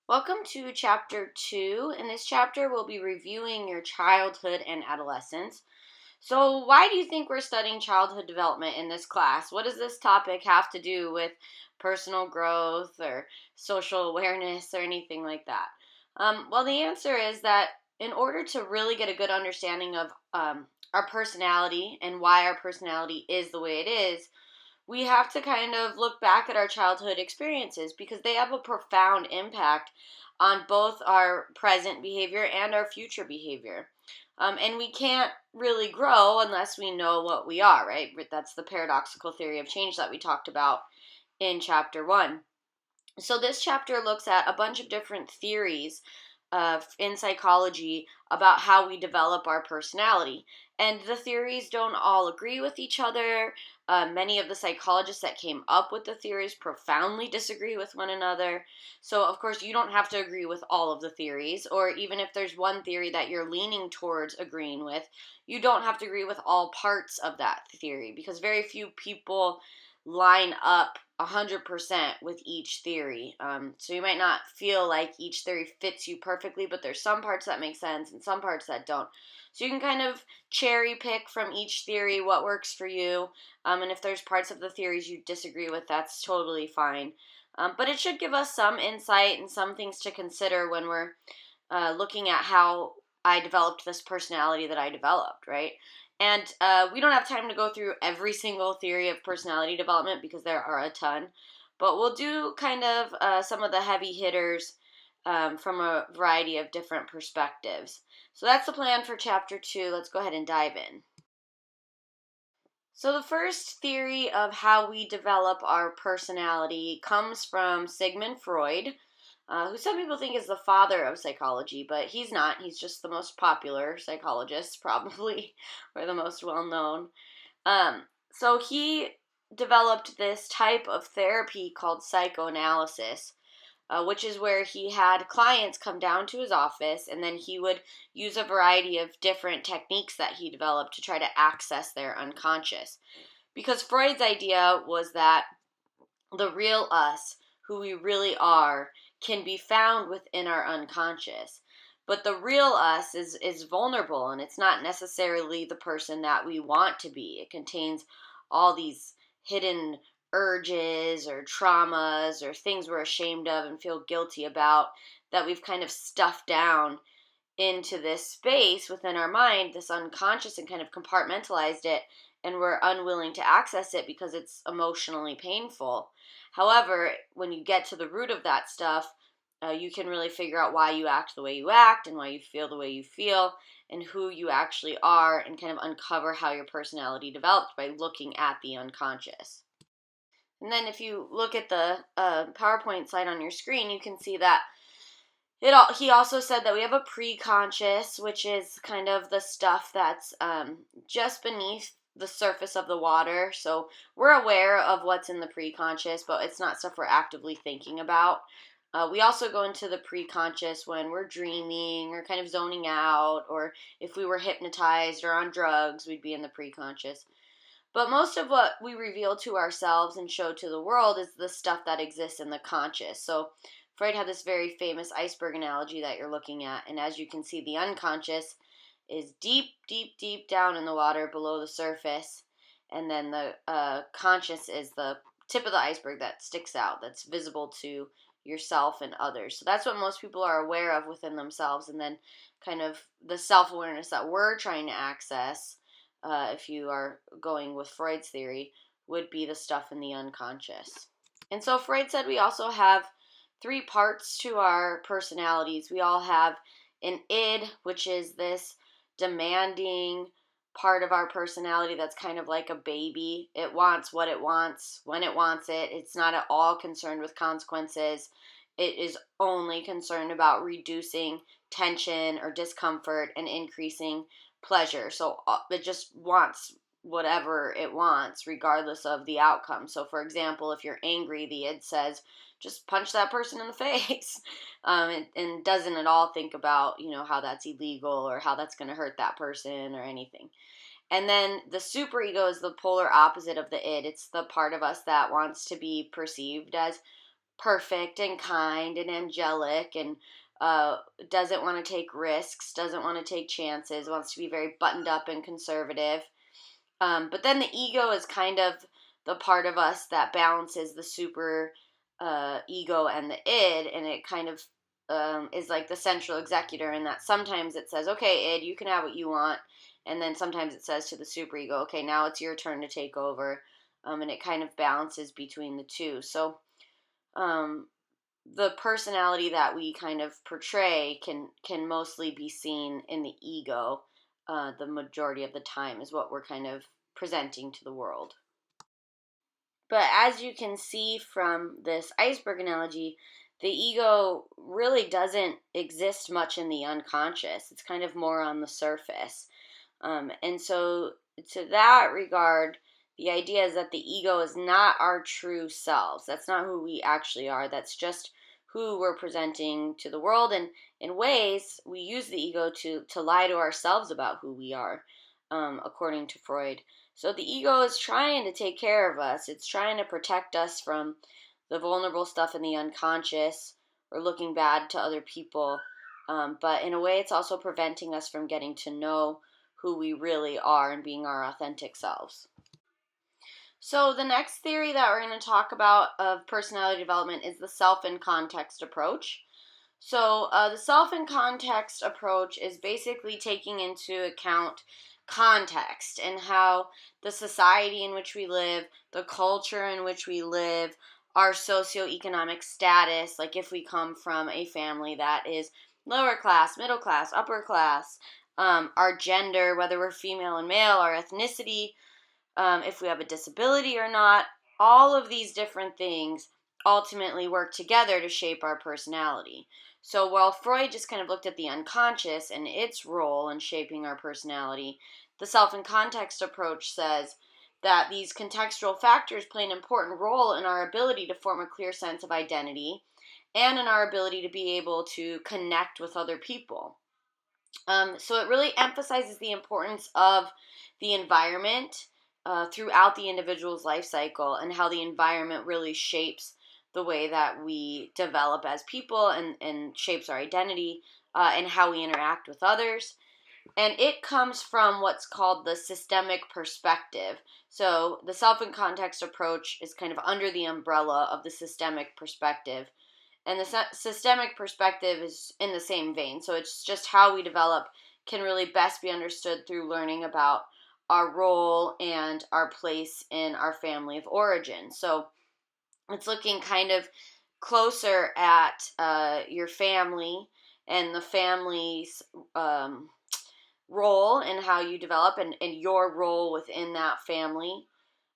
Welcome to Chapter 2. In this chapter, we'll be reviewing your childhood and adolescence. So, why do you think we're studying childhood development in this class? What does this topic have to do with personal growth or social awareness or anything like that? Well, the answer is that in order to really get a good understanding of our personality and why our personality is the way it is, we have to kind of look back at our childhood experiences because they have a profound impact on both our present behavior and our future behavior. And we can't really grow unless we know what we are, right? That's the paradoxical theory of change that we talked about in chapter 1. So this chapter looks at a bunch of different theories in psychology about how we develop our personality. And the theories don't all agree with each other. Many of the psychologists that came up with the theories profoundly disagree with one another. So, of course, you don't have to agree with all of the theories, or even if there's one theory that you're leaning towards agreeing with, you don't have to agree with all parts of that theory because very few people line up 100% with each theory. So you might not feel like each theory fits you perfectly, but there's some parts that make sense and some parts that don't. So you can kind of cherry pick from each theory what works for you. And if there's parts of the theories you disagree with, that's totally fine. But it should give us some insight and some things to consider when we're looking at how I developed this personality that I developed, right? And we don't have time to go through every single theory of personality development because there are a ton. But we'll do kind of some of the heavy hitters from a variety of different perspectives. So that's the plan for Chapter 2. Let's go ahead and dive in. So the first theory of how we develop our personality comes from Sigmund Freud, who some people think is the father of psychology, but he's not. He's just the most popular psychologist, probably, or the most well-known. So he developed this type of therapy called psychoanalysis, which is where he had clients come down to his office and then he would use a variety of different techniques that he developed to try to access their unconscious. Because Freud's idea was that the real us, who we really are, can be found within our unconscious. But the real us is vulnerable and it's not necessarily the person that we want to be. It contains all these hidden urges or traumas or things we're ashamed of and feel guilty about that we've kind of stuffed down into this space within our mind, this unconscious, and kind of compartmentalized it, and we're unwilling to access it because it's emotionally painful. However, when you get to the root of that stuff, you can really figure out why you act the way you act and why you feel the way you feel and who you actually are and kind of uncover how your personality developed by looking at the unconscious. And then if you look at the PowerPoint slide on your screen, you can see that he also said that we have a preconscious, which is kind of the stuff that's just beneath the surface of the water. So we're aware of what's in the preconscious, but it's not stuff we're actively thinking about. We also go into the preconscious when we're dreaming or kind of zoning out, or if we were hypnotized or on drugs, we'd be in the preconscious. But most of what we reveal to ourselves and show to the world is the stuff that exists in the conscious. So Freud had this very famous iceberg analogy that you're looking at, and as you can see, the unconscious is deep, deep, deep down in the water below the surface, and then the conscious is the tip of the iceberg that sticks out, that's visible to yourself and others. So that's what most people are aware of within themselves, and then kind of the self-awareness that we're trying to access, if you are going with Freud's theory, would be the stuff in the unconscious. And so Freud said we also have three parts to our personalities. We all have an id, which is this demanding part of our personality that's kind of like a baby. It wants what it wants when it wants it. It's not at all concerned with consequences. It is only concerned about reducing tension or discomfort and increasing pleasure. So it just wants whatever it wants regardless of the outcome. So for example, if you're angry, the id says just punch that person in the face, and doesn't at all think about, how that's illegal or how that's going to hurt that person or anything. And then the superego is the polar opposite of the id. It's the part of us that wants to be perceived as perfect and kind and angelic and doesn't want to take risks, doesn't want to take chances, wants to be very buttoned up and conservative. But then the ego is kind of the part of us that balances the super ego and the id, and it kind of is like the central executor in that sometimes it says, okay, id, you can have what you want, and then sometimes it says to the super ego, okay, now it's your turn to take over, and it kind of balances between the two. So um, the personality that we kind of portray can mostly be seen in the ego. The majority of the time is what we're kind of presenting to the world. But as you can see from this iceberg analogy, the ego really doesn't exist much in the unconscious. It's kind of more on the surface. And so, to that regard, the idea is that the ego is not our true selves. That's not who we actually are. That's just who we're presenting to the world. And in ways, we use the ego to lie to ourselves about who we are, according to Freud. So the ego is trying to take care of us. It's trying to protect us from the vulnerable stuff in the unconscious or looking bad to other people. But in a way, it's also preventing us from getting to know who we really are and being our authentic selves. So the next theory that we're going to talk about of personality development is the self in context approach. So the self in context approach is basically taking into account context and how the society in which we live, the culture in which we live, our socioeconomic status, like if we come from a family that is lower class, middle class, upper class, our gender, whether we're female and male, our ethnicity, if we have a disability or not, all of these different things ultimately work together to shape our personality. So while Freud just kind of looked at the unconscious and its role in shaping our personality, the self and context approach says that these contextual factors play an important role in our ability to form a clear sense of identity and in our ability to be able to connect with other people. So it really emphasizes the importance of the environment throughout the individual's life cycle and how the environment really shapes the way that we develop as people and shapes our identity and how we interact with others. And it comes from what's called the systemic perspective. So the self and context approach is kind of under the umbrella of the systemic perspective. And the systemic perspective is in the same vein. So it's just how we develop can really best be understood through learning about our role and our place in our family of origin. So it's looking kind of closer at your family and the family's role and how you develop and your role within that family.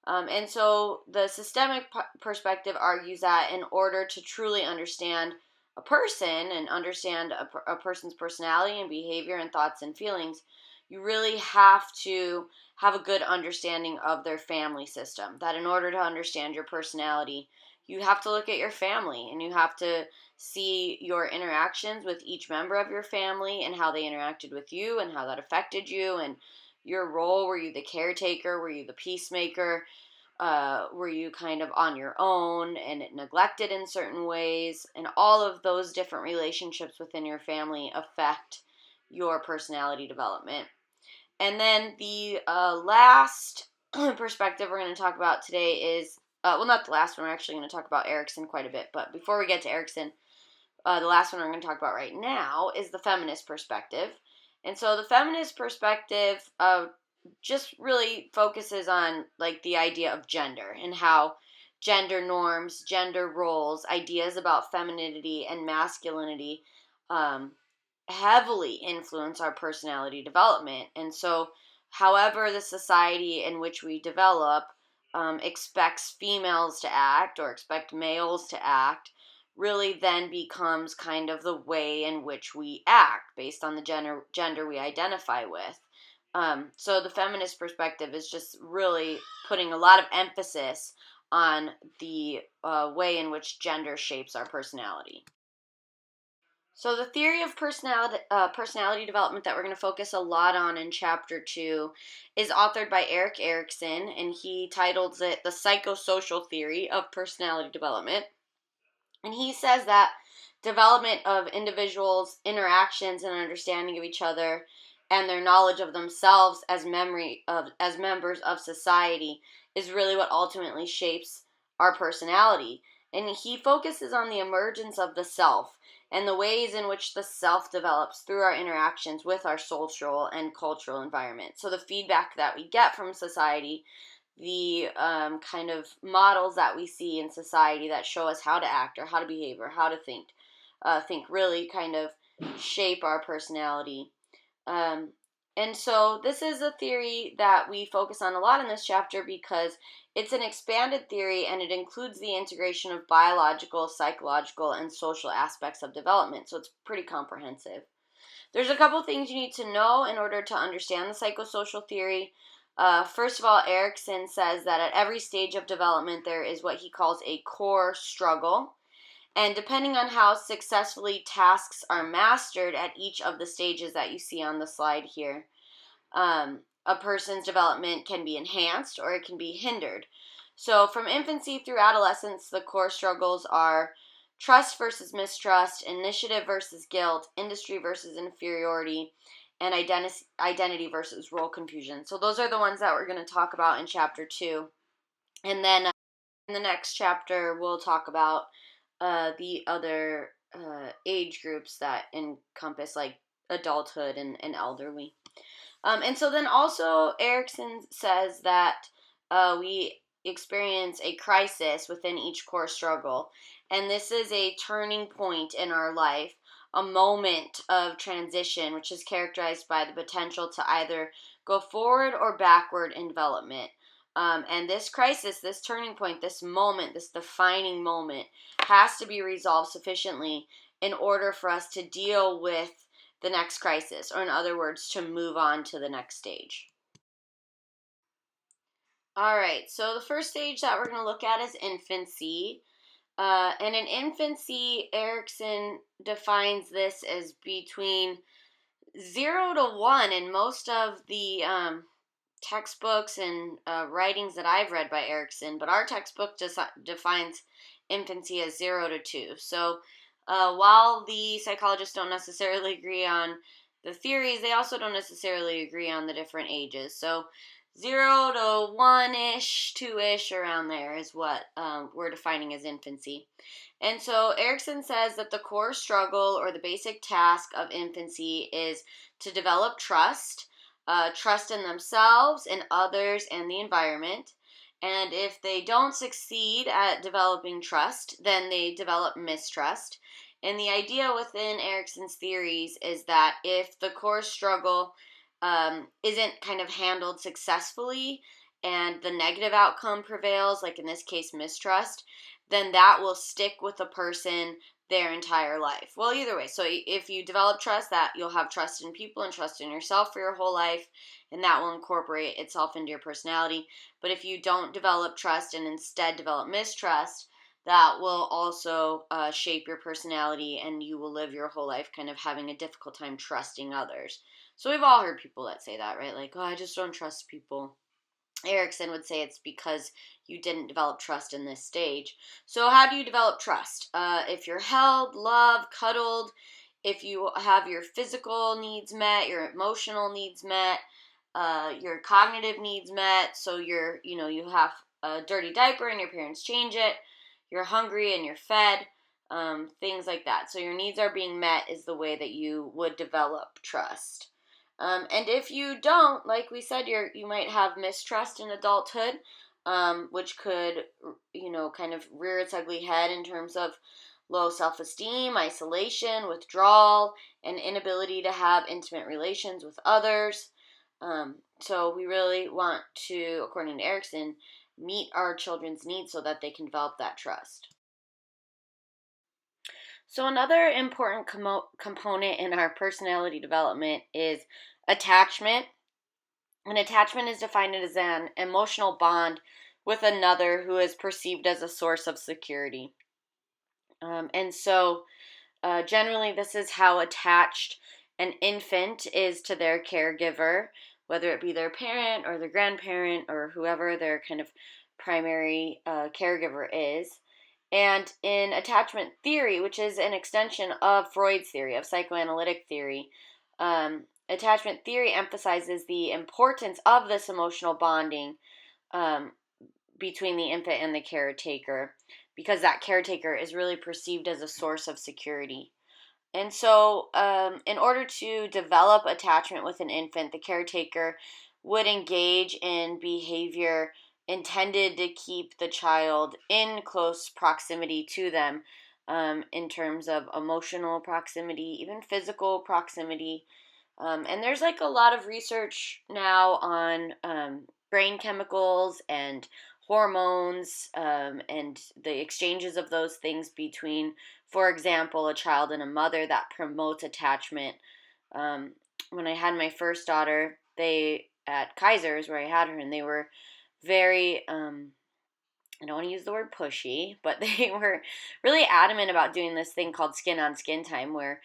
And so the systemic perspective argues that in order to truly understand a person and understand a person's personality and behavior and thoughts and feelings, you really have to have a good understanding of their family system. That in order to understand your personality, you have to look at your family and you have to see your interactions with each member of your family and how they interacted with you and how that affected you and your role. Were you the caretaker? Were you the peacemaker? Were you kind of on your own and neglected in certain ways? And all of those different relationships within your family affect your personality development. And then the last perspective we're going to talk about today is, well, not the last one, we're actually going to talk about Erikson quite a bit, but before we get to Erikson, the last one we're going to talk about right now is the feminist perspective. And so the feminist perspective just really focuses on like the idea of gender and how gender norms, gender roles, ideas about femininity and masculinity heavily influence our personality development. And so however the society in which we develop expects females to act or expect males to act really then becomes kind of the way in which we act based on the gender we identify with. So the feminist perspective is just really putting a lot of emphasis on the way in which gender shapes our personality. So the theory of personality development that we're going to focus a lot on in Chapter 2 is authored by Erik Erikson, and he titles it The Psychosocial Theory of Personality Development. And he says that development of individuals' interactions and understanding of each other and their knowledge of themselves as members of society is really what ultimately shapes our personality. And he focuses on the emergence of the self and the ways in which the self develops through our interactions with our social and cultural environment. So the feedback that we get from society, the kind of models that we see in society that show us how to act or how to behave or how to think really kind of shape our personality. Um, and so this is a theory that we focus on a lot in this chapter because it's an expanded theory and it includes the integration of biological, psychological, and social aspects of development. So it's pretty comprehensive. There's a couple things you need to know in order to understand the psychosocial theory. First of all, Erikson says that at every stage of development there is what he calls a core struggle. And depending on how successfully tasks are mastered at each of the stages that you see on the slide here, a person's development can be enhanced or it can be hindered. So from infancy through adolescence, the core struggles are trust versus mistrust, initiative versus guilt, industry versus inferiority, and identity versus role confusion. So those are the ones that we're going to talk about in chapter 2. And then in the next chapter, we'll talk about the other age groups that encompass like adulthood and elderly. And so then also Erikson says that we experience a crisis within each core struggle. And this is a turning point in our life, a moment of transition, which is characterized by the potential to either go forward or backward in development. And this crisis, this turning point, this moment, this defining moment has to be resolved sufficiently in order for us to deal with the next crisis, or in other words, to move on to the next stage. All right, so the first stage that we're going to look at is infancy. And in infancy, Erikson defines this as between 0 to 1 in most of the textbooks and writings that I've read by Erikson, but our textbook just defines infancy as 0 to 2. So while the psychologists don't necessarily agree on the theories, they also don't necessarily agree on the different ages. So 0 to 1-ish, 2-ish, around there is what we're defining as infancy. And so Erikson says that the core struggle or the basic task of infancy is to develop trust, trust in themselves, in others, and the environment. And if they don't succeed at developing trust, then they develop mistrust. And the idea within Erikson's theories is that if the core struggle isn't kind of handled successfully and the negative outcome prevails, like in this case mistrust, then that will stick with a person their entire life. Well, either way, so if you develop trust, that you'll have trust in people and trust in yourself for your whole life, and that will incorporate itself into your personality. But if you don't develop trust and instead develop mistrust, that will also shape your personality, and you will live your whole life kind of having a difficult time trusting others. So we've all heard people that say that, right? Like, oh, I just don't trust people. Erikson would say it's because you didn't develop trust in this stage. So how do you develop trust? If you're held, loved, cuddled, if you have your physical needs met, your emotional needs met, your cognitive needs met, so you have a dirty diaper and your parents change it, you're hungry and you're fed, things like that. So your needs are being met is the way that you would develop trust. And if you don't, like we said, you might have mistrust in adulthood, which could, kind of rear its ugly head in terms of low self-esteem, isolation, withdrawal, and inability to have intimate relations with others. So we really want to, according to Erikson, meet our children's needs so that they can develop that trust. So another important component in our personality development is attachment. And attachment is defined as an emotional bond with another who is perceived as a source of security. And so generally this is how attached an infant is to their caregiver, whether it be their parent or their grandparent or whoever their kind of primary caregiver is. And in attachment theory, which is an extension of Freud's theory, of psychoanalytic theory, attachment theory emphasizes the importance of this emotional bonding um, between the infant and the caretaker, because that caretaker is really perceived as a source of security. And so, in order to develop attachment with an infant, the caretaker would engage in behavior intended to keep the child in close proximity to them, in terms of emotional proximity, even physical proximity. And there's like a lot of research now on brain chemicals and hormones, and the exchanges of those things between, for example, a child and a mother, that promotes attachment. When I had my first daughter, they at Kaiser's, where I had her, and they were very I don't want to use the word pushy, but they were really adamant about doing this thing called skin on skin time, where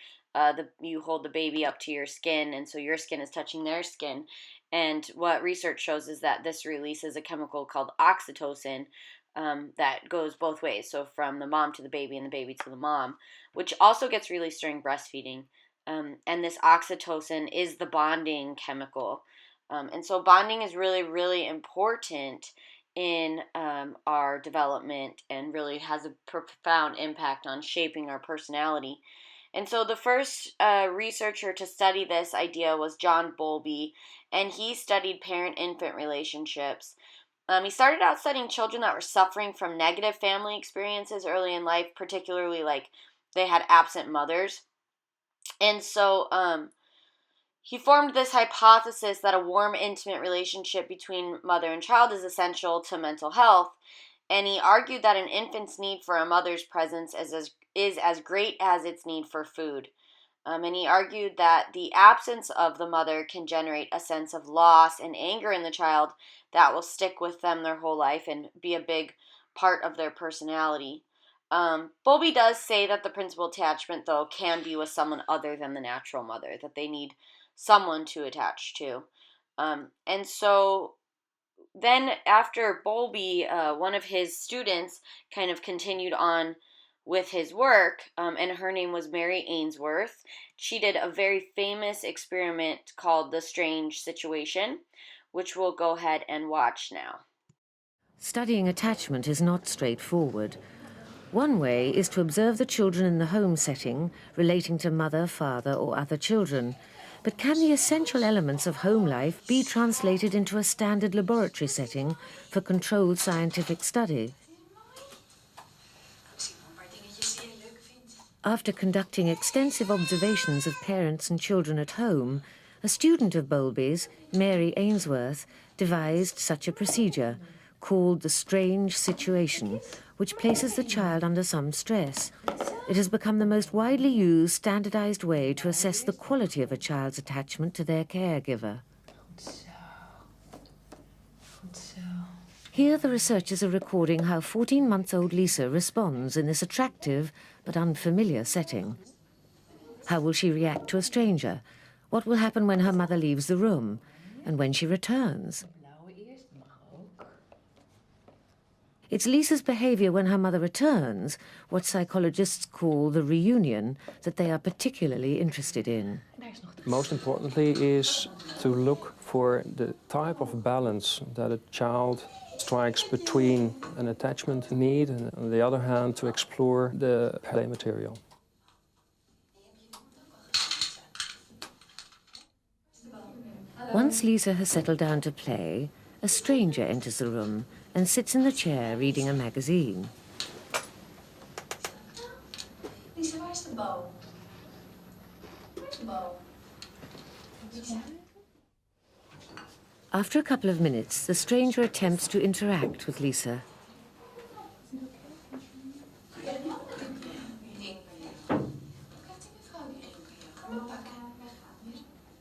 you hold the baby up to your skin, and so your skin is touching their skin. And what research shows is that this releases a chemical called oxytocin, that goes both ways, so from the mom to the baby and the baby to the mom, which also gets released during breastfeeding. And this oxytocin is the bonding chemical. And so bonding is really, really important in our development, and really has a profound impact on shaping our personality. And so the first researcher to study this idea was John Bowlby, and he studied parent-infant relationships. He started out studying children that were suffering from negative family experiences early in life, particularly like they had absent mothers. And so he formed this hypothesis that a warm, intimate relationship between mother and child is essential to mental health. And he argued that an infant's need for a mother's presence is as great as its need for food. And he argued that the absence of the mother can generate a sense of loss and anger in the child that will stick with them their whole life and be a big part of their personality. Bowlby does say that the principal attachment, though, can be with someone other than the natural mother, that they need someone to attach to. And so then after Bowlby, one of his students kind of continued on with his work, and her name was Mary Ainsworth. She did a very famous experiment called the Strange Situation, which we'll go ahead and watch now. Studying attachment is not straightforward. One way is to observe the children in the home setting relating to mother, father, or other children. But can the essential elements of home life be translated into a standard laboratory setting for controlled scientific study? After conducting extensive observations of parents and children at home, a student of Bowlby's, Mary Ainsworth, devised such a procedure, called the Strange Situation, which places the child under some stress. It has become the most widely used, standardized way to assess the quality of a child's attachment to their caregiver. Here the researchers are recording how 14-month-old Lisa responds in this attractive but unfamiliar setting. How will she react to a stranger? What will happen when her mother leaves the room? And when she returns? It's Lisa's behavior when her mother returns, what psychologists call the reunion, that they are particularly interested in. Most importantly is to look for the type of balance that a child strikes between an attachment need and, on the other hand, to explore the play material. Once Lisa has settled down to play, a stranger enters the room and sits in the chair reading a magazine. Lisa, where's the bow? Where's the bow? After a couple of minutes, the stranger attempts to interact with Lisa.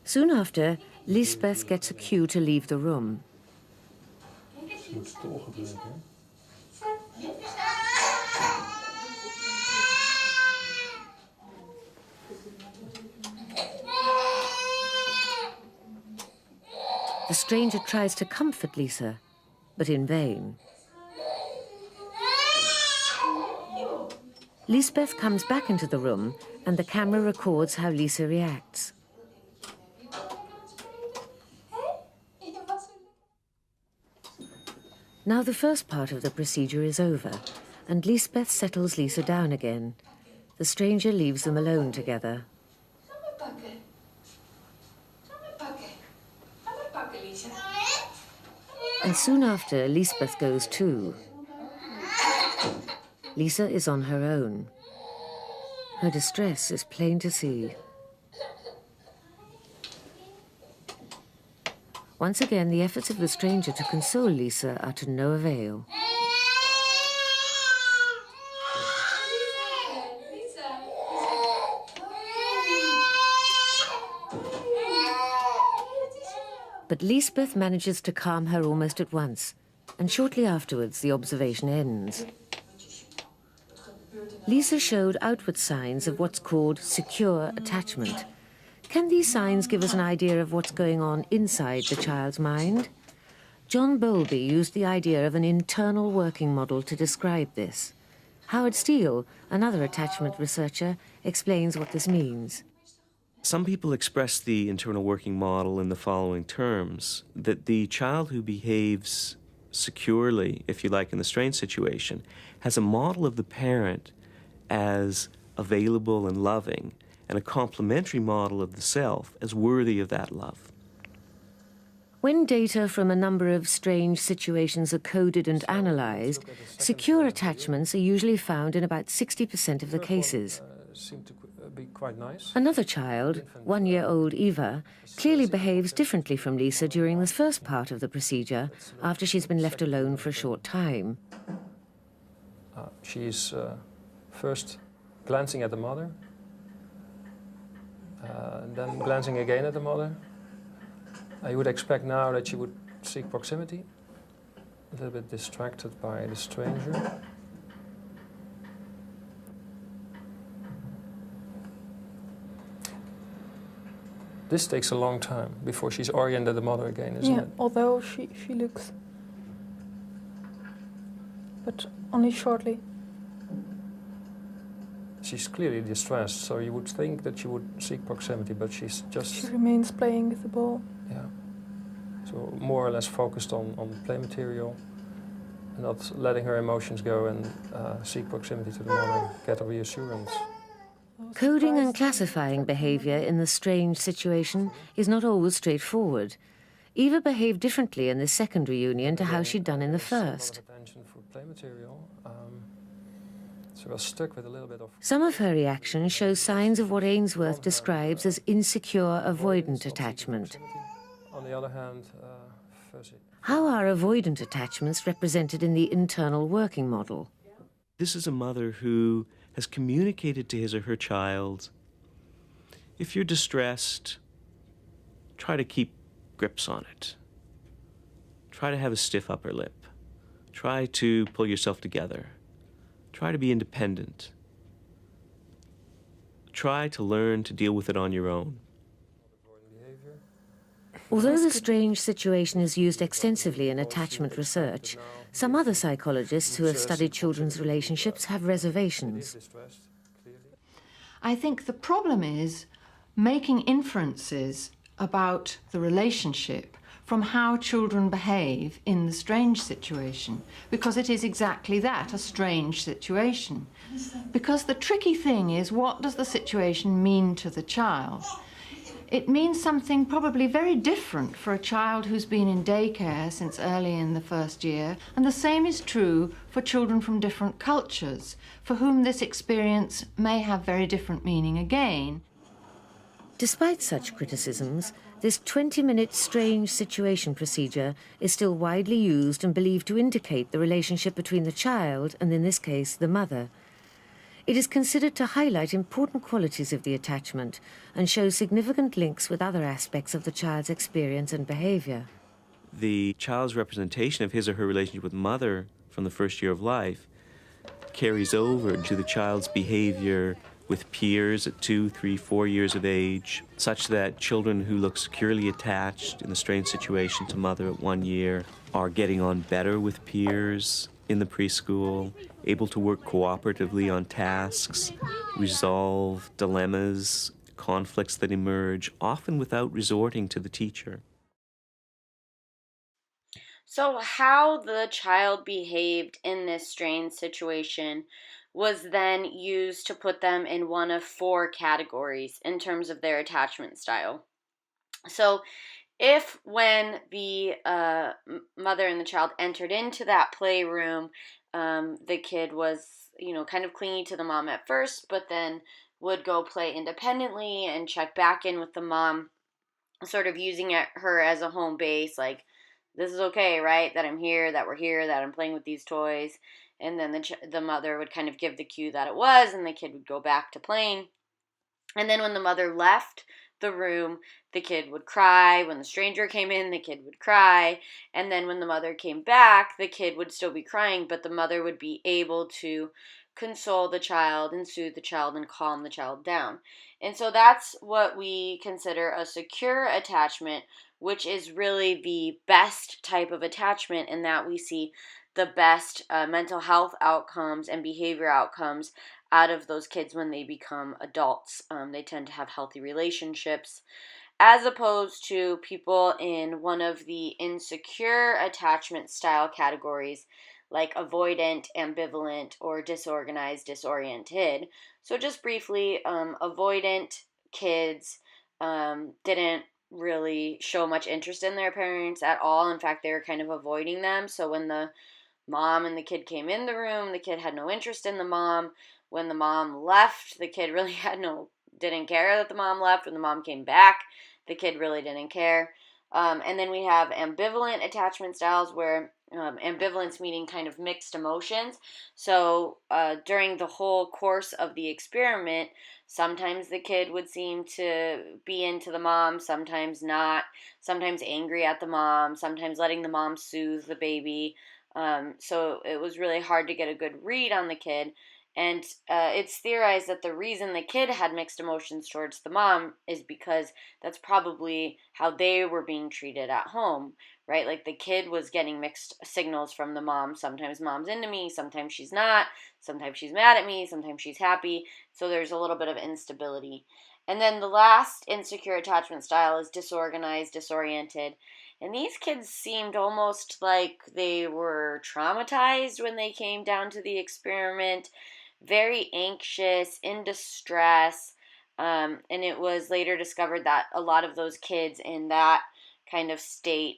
Soon after, Lisbeth gets a cue to leave the room. The stranger tries to comfort Lisa, but in vain. Lisbeth comes back into the room and the camera records how Lisa reacts. Now the first part of the procedure is over, and Lisbeth settles Lisa down again. The stranger leaves them alone together. And soon after, Lisbeth goes too. Lisa is on her own. Her distress is plain to see. Once again, the efforts of the stranger to console Lisa are to no avail. But Lisbeth manages to calm her almost at once, and shortly afterwards the observation ends. Lisa showed outward signs of what's called secure attachment. Can these signs give us an idea of what's going on inside the child's mind? John Bowlby used the idea of an internal working model to describe this. Howard Steele, another attachment researcher, explains what this means. Some people express the internal working model in the following terms, that the child who behaves securely, if you like, in the strained situation, has a model of the parent as available and loving, and a complementary model of the self as worthy of that love. When data from a number of strange situations are coded and analysed, secure attachments are usually found in about 60% of the cases. Seem to be quite nice. Another child, 1-year-old Eva, clearly behaves differently from Lisa during this first part of the procedure, after she's been left alone for a short time. She's first glancing at the mother, and then glancing again at the mother. You would expect now that she would seek proximity, a little bit distracted by the stranger. This takes a long time before she's oriented the mother again, isn't it? Although she looks, but only shortly. She's clearly distressed, so you would think that she would seek proximity, but she's just... She remains playing with the ball. Yeah. So more or less focused on play material, not letting her emotions go and seek proximity to the mother, get a reassurance. Coding and classifying behaviour in the strange situation is not always straightforward. Eva behaved differently in the second reunion to how she'd done in the first. So I was stuck with a little bit of... Some of her reactions show signs of what Ainsworth describes as insecure avoidant attachment. On the other hand, fuzzy. How are avoidant attachments represented in the internal working model? This is a mother who has communicated to his or her child, if you're distressed, try to keep grips on it. Try to have a stiff upper lip. Try to pull yourself together. Try to be independent. Try to learn to deal with it on your own. Although the strange situation is used extensively in attachment research, some other psychologists who have studied children's relationships have reservations. I think the problem is making inferences about the relationship from how children behave in the strange situation, because it is exactly that, a strange situation. Because the tricky thing is, what does the situation mean to the child? It means something probably very different for a child who's been in daycare since early in the first year, and the same is true for children from different cultures, for whom this experience may have very different meaning again. Despite such criticisms, this 20-minute strange situation procedure is still widely used and believed to indicate the relationship between the child and, in this case, the mother. It is considered to highlight important qualities of the attachment and show significant links with other aspects of the child's experience and behaviour. The child's representation of his or her relationship with mother from the first year of life carries over to the child's behaviour with peers at 2, 3, 4 years of age, such that children who look securely attached in the strange situation to mother at 1 year are getting on better with peers in the preschool. able to work cooperatively on tasks, resolve dilemmas, conflicts that emerge, often without resorting to the teacher. So, how the child behaved in this strained situation was then used to put them in one of four categories in terms of their attachment style. So, if when the mother and the child entered into that playroom, the kid was, kind of clingy to the mom at first, but then would go play independently and check back in with the mom, sort of using her as a home base, like, this is okay, right? That I'm here, that we're here, that I'm playing with these toys. And then the mother would kind of give the cue that it was, and the kid would go back to playing. And then when the mother left the room, the kid would cry. When the stranger came in, the kid would cry. And then when the mother came back, the kid would still be crying, but the mother would be able to console the child and soothe the child and calm the child down. And so that's what we consider a secure attachment, which is really the best type of attachment in that we see the best mental health outcomes and behavior outcomes out of those kids when they become adults. They tend to have healthy relationships, as opposed to people in one of the insecure attachment style categories, like avoidant, ambivalent, or disorganized, disoriented. So, just briefly, avoidant kids didn't really show much interest in their parents at all. In fact, they were kind of avoiding them. So, when the mom and the kid came in the room, the kid had no interest in the mom. When the mom left, the kid really didn't care that the mom left. When the mom came back, the kid really didn't care. And then we have ambivalent attachment styles, where ambivalence meaning kind of mixed emotions. So during the whole course of the experiment, sometimes the kid would seem to be into the mom, sometimes not, sometimes angry at the mom, sometimes letting the mom soothe the baby. So it was really hard to get a good read on the kid. And it's theorized that the reason the kid had mixed emotions towards the mom is because that's probably how they were being treated at home, right? Like the kid was getting mixed signals from the mom. Sometimes mom's into me, sometimes she's not, sometimes she's mad at me, sometimes she's happy. So there's a little bit of instability. And then the last insecure attachment style is disorganized, disoriented. And these kids seemed almost like they were traumatized when they came down to the experiment, very anxious, in distress. And it was later discovered that a lot of those kids in that kind of state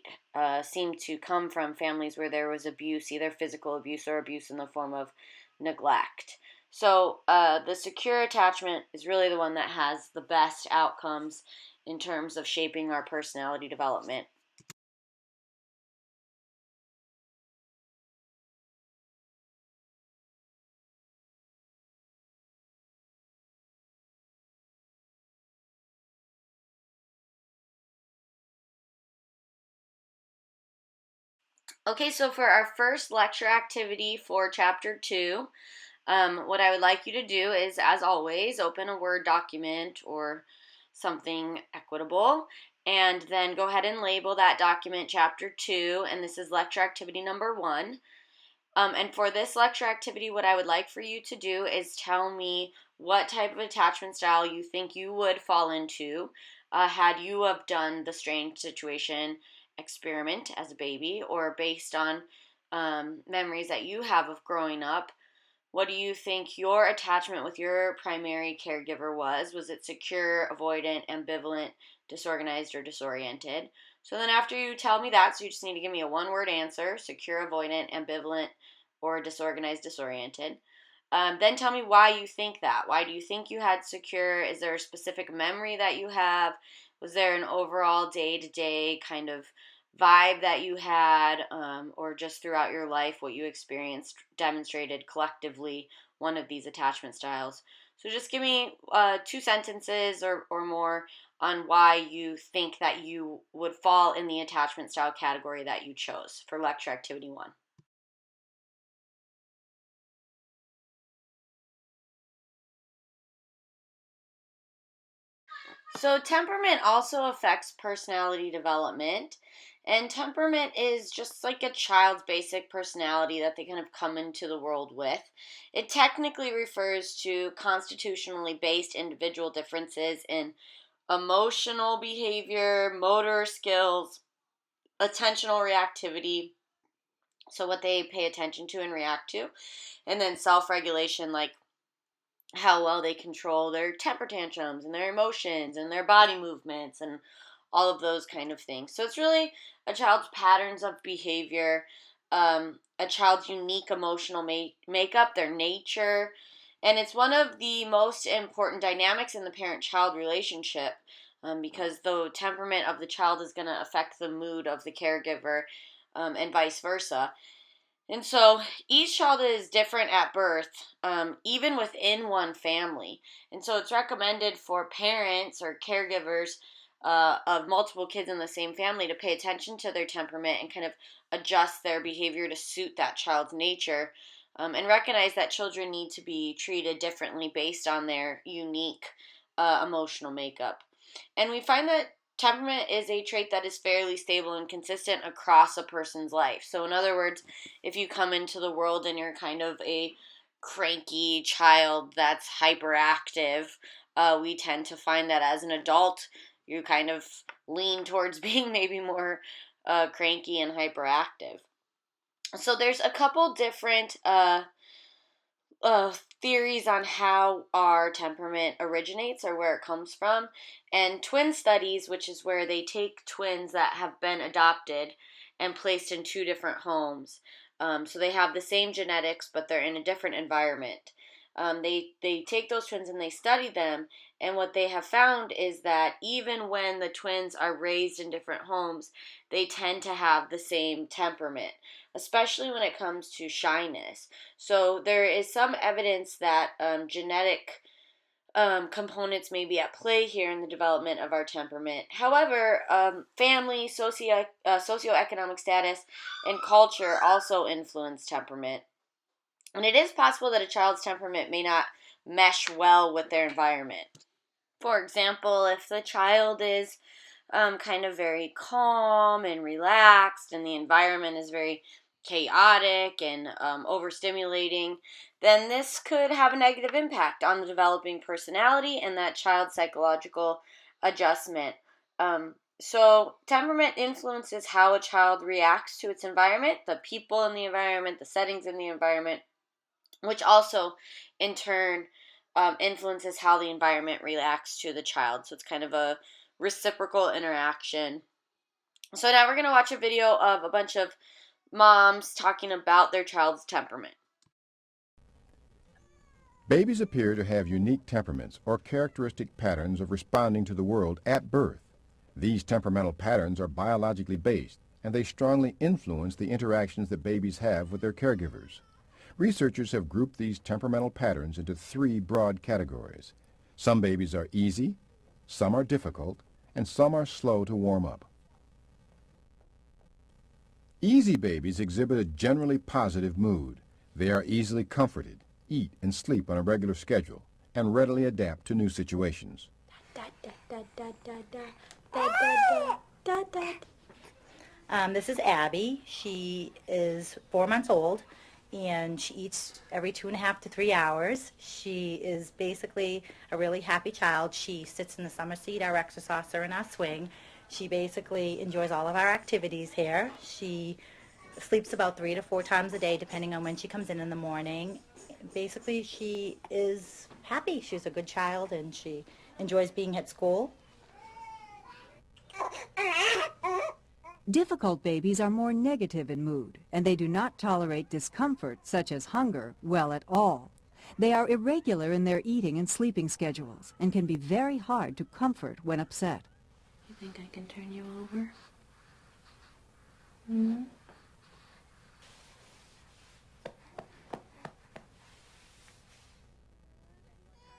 seemed to come from families where there was abuse, either physical abuse or abuse in the form of neglect. So the secure attachment is really the one that has the best outcomes in terms of shaping our personality development. Okay, so for our first lecture activity for Chapter 2, what I would like you to do is, as always, open a Word document or something equitable, and then go ahead and label that document Chapter 2, and this is lecture activity number 1. And for this lecture activity, what I would like for you to do is tell me what type of attachment style you think you would fall into had you have done the strange situation experiment as a baby, or based on memories that you have of growing up. What do you think your attachment with your primary caregiver was? Was it secure, avoidant, ambivalent, disorganized, or disoriented? So then after you tell me that, so you just need to give me a one-word answer: secure, avoidant, ambivalent, or disorganized, disoriented. Then tell me why you think that. Why do you think you had secure? Is there a specific memory that you have? Was there an overall day-to-day kind of vibe that you had, or just throughout your life what you experienced demonstrated collectively one of these attachment styles? So just give me 2 sentences or more on why you think that you would fall in the attachment style category that you chose for lecture activity 1. So temperament also affects personality development. And temperament is just like a child's basic personality that they kind of come into the world with. It technically refers to constitutionally based individual differences in emotional behavior, motor skills, attentional reactivity, so what they pay attention to and react to, and then self regulation, like how well they control their temper tantrums and their emotions and their body movements and all of those kind of things. So it's really a child's patterns of behavior, a child's unique emotional makeup, their nature, and it's one of the most important dynamics in the parent-child relationship, because the temperament of the child is going to affect the mood of the caregiver, and vice versa. And so each child is different at birth, even within one family. And so it's recommended for parents or caregivers of multiple kids in the same family to pay attention to their temperament and kind of adjust their behavior to suit that child's nature, and recognize that children need to be treated differently based on their unique emotional makeup. And we find that temperament is a trait that is fairly stable and consistent across a person's life. So, in other words, if you come into the world and you're kind of a cranky child that's hyperactive, we tend to find that as an adult, you kind of lean towards being maybe more cranky and hyperactive. So, there's a couple different theories on how our temperament originates or where it comes from. And twin studies, which is where they take twins that have been adopted and placed in two different homes. So they have the same genetics, but they're in a different environment. They take those twins and they study them, and what they have found is that even when the twins are raised in different homes, they tend to have the same temperament, especially when it comes to shyness. So there is some evidence that genetic components may be at play here in the development of our temperament. However, family, socioeconomic status, and culture also influence temperament. And it is possible that a child's temperament may not mesh well with their environment. For example, if the child is kind of very calm and relaxed, and the environment is very chaotic and overstimulating, then this could have a negative impact on the developing personality and that child's psychological adjustment. So, temperament influences how a child reacts to its environment, the people in the environment, the settings in the environment, which also, in turn, influences how the environment reacts to the child. So, it's kind of a reciprocal interaction. So now we're going to watch a video of a bunch of moms talking about their child's temperament. Babies appear to have unique temperaments or characteristic patterns of responding to the world at birth. These temperamental patterns are biologically based, and they strongly influence the interactions that babies have with their caregivers. Researchers have grouped these temperamental patterns into three broad categories. Some babies are easy, some are difficult, and some are slow to warm up. Easy babies exhibit a generally positive mood. They are easily comforted, eat and sleep on a regular schedule, and readily adapt to new situations. This is Abby. She is 4 months old, and she eats every 2.5 to 3 hours. She is basically a really happy child. She sits in the summer seat, our exerciser, and our swing. She basically enjoys all of our activities here. She sleeps about 3 to 4 times a day, depending on when she comes in the morning. Basically, she is happy. She's a good child, and she enjoys being at school. Difficult babies are more negative in mood, and they do not tolerate discomfort, such as hunger, well at all. They are irregular in their eating and sleeping schedules, and can be very hard to comfort when upset. You think I can turn you over? Mm-hmm.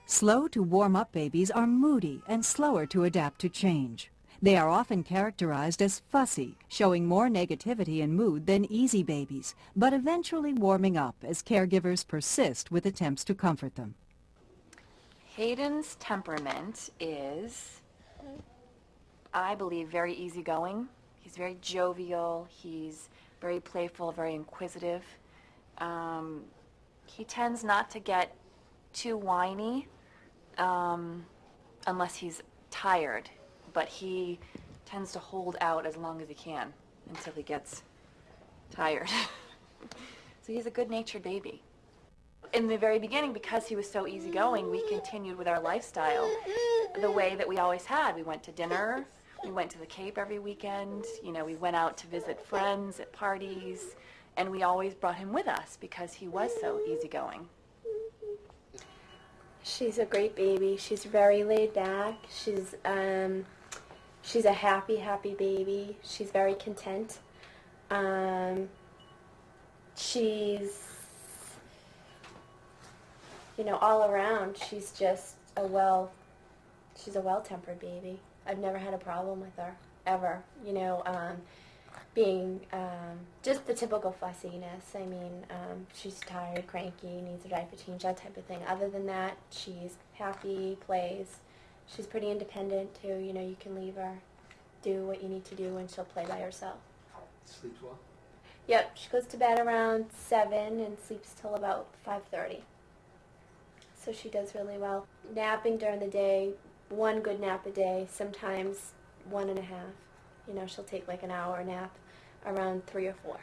Slow to warm up babies are moody and slower to adapt to change. They are often characterized as fussy, showing more negativity in mood than easy babies, but eventually warming up as caregivers persist with attempts to comfort them. Hayden's temperament is I believe, very easygoing. He's very jovial. He's very playful, very inquisitive. He tends not to get too whiny unless he's tired, but he tends to hold out as long as he can until he gets tired. So he's a good-natured baby. In the very beginning, because he was so easygoing, we continued with our lifestyle the way that we always had. We went to dinner, we went to the Cape every weekend, you know, we went out to visit friends at parties, and we always brought him with us because he was so easygoing. She's a great baby. She's very laid back. She's a happy baby. She's very content. She's, you know, all around, she's just she's a well-tempered baby. I've never had a problem with her, ever. You know, being just the typical fussiness. I mean, she's tired, cranky, needs a diaper change, that type of thing. Other than that, she's happy, plays. She's pretty independent, too. You know, you can leave her, do what you need to do, and she'll play by herself. Sleeps well? Yep, she goes to bed around 7 and sleeps till about 5:30. So she does really well. Napping during the day, 1 good nap a day, sometimes 1.5. You know, she'll take like an hour nap around 3 or 4.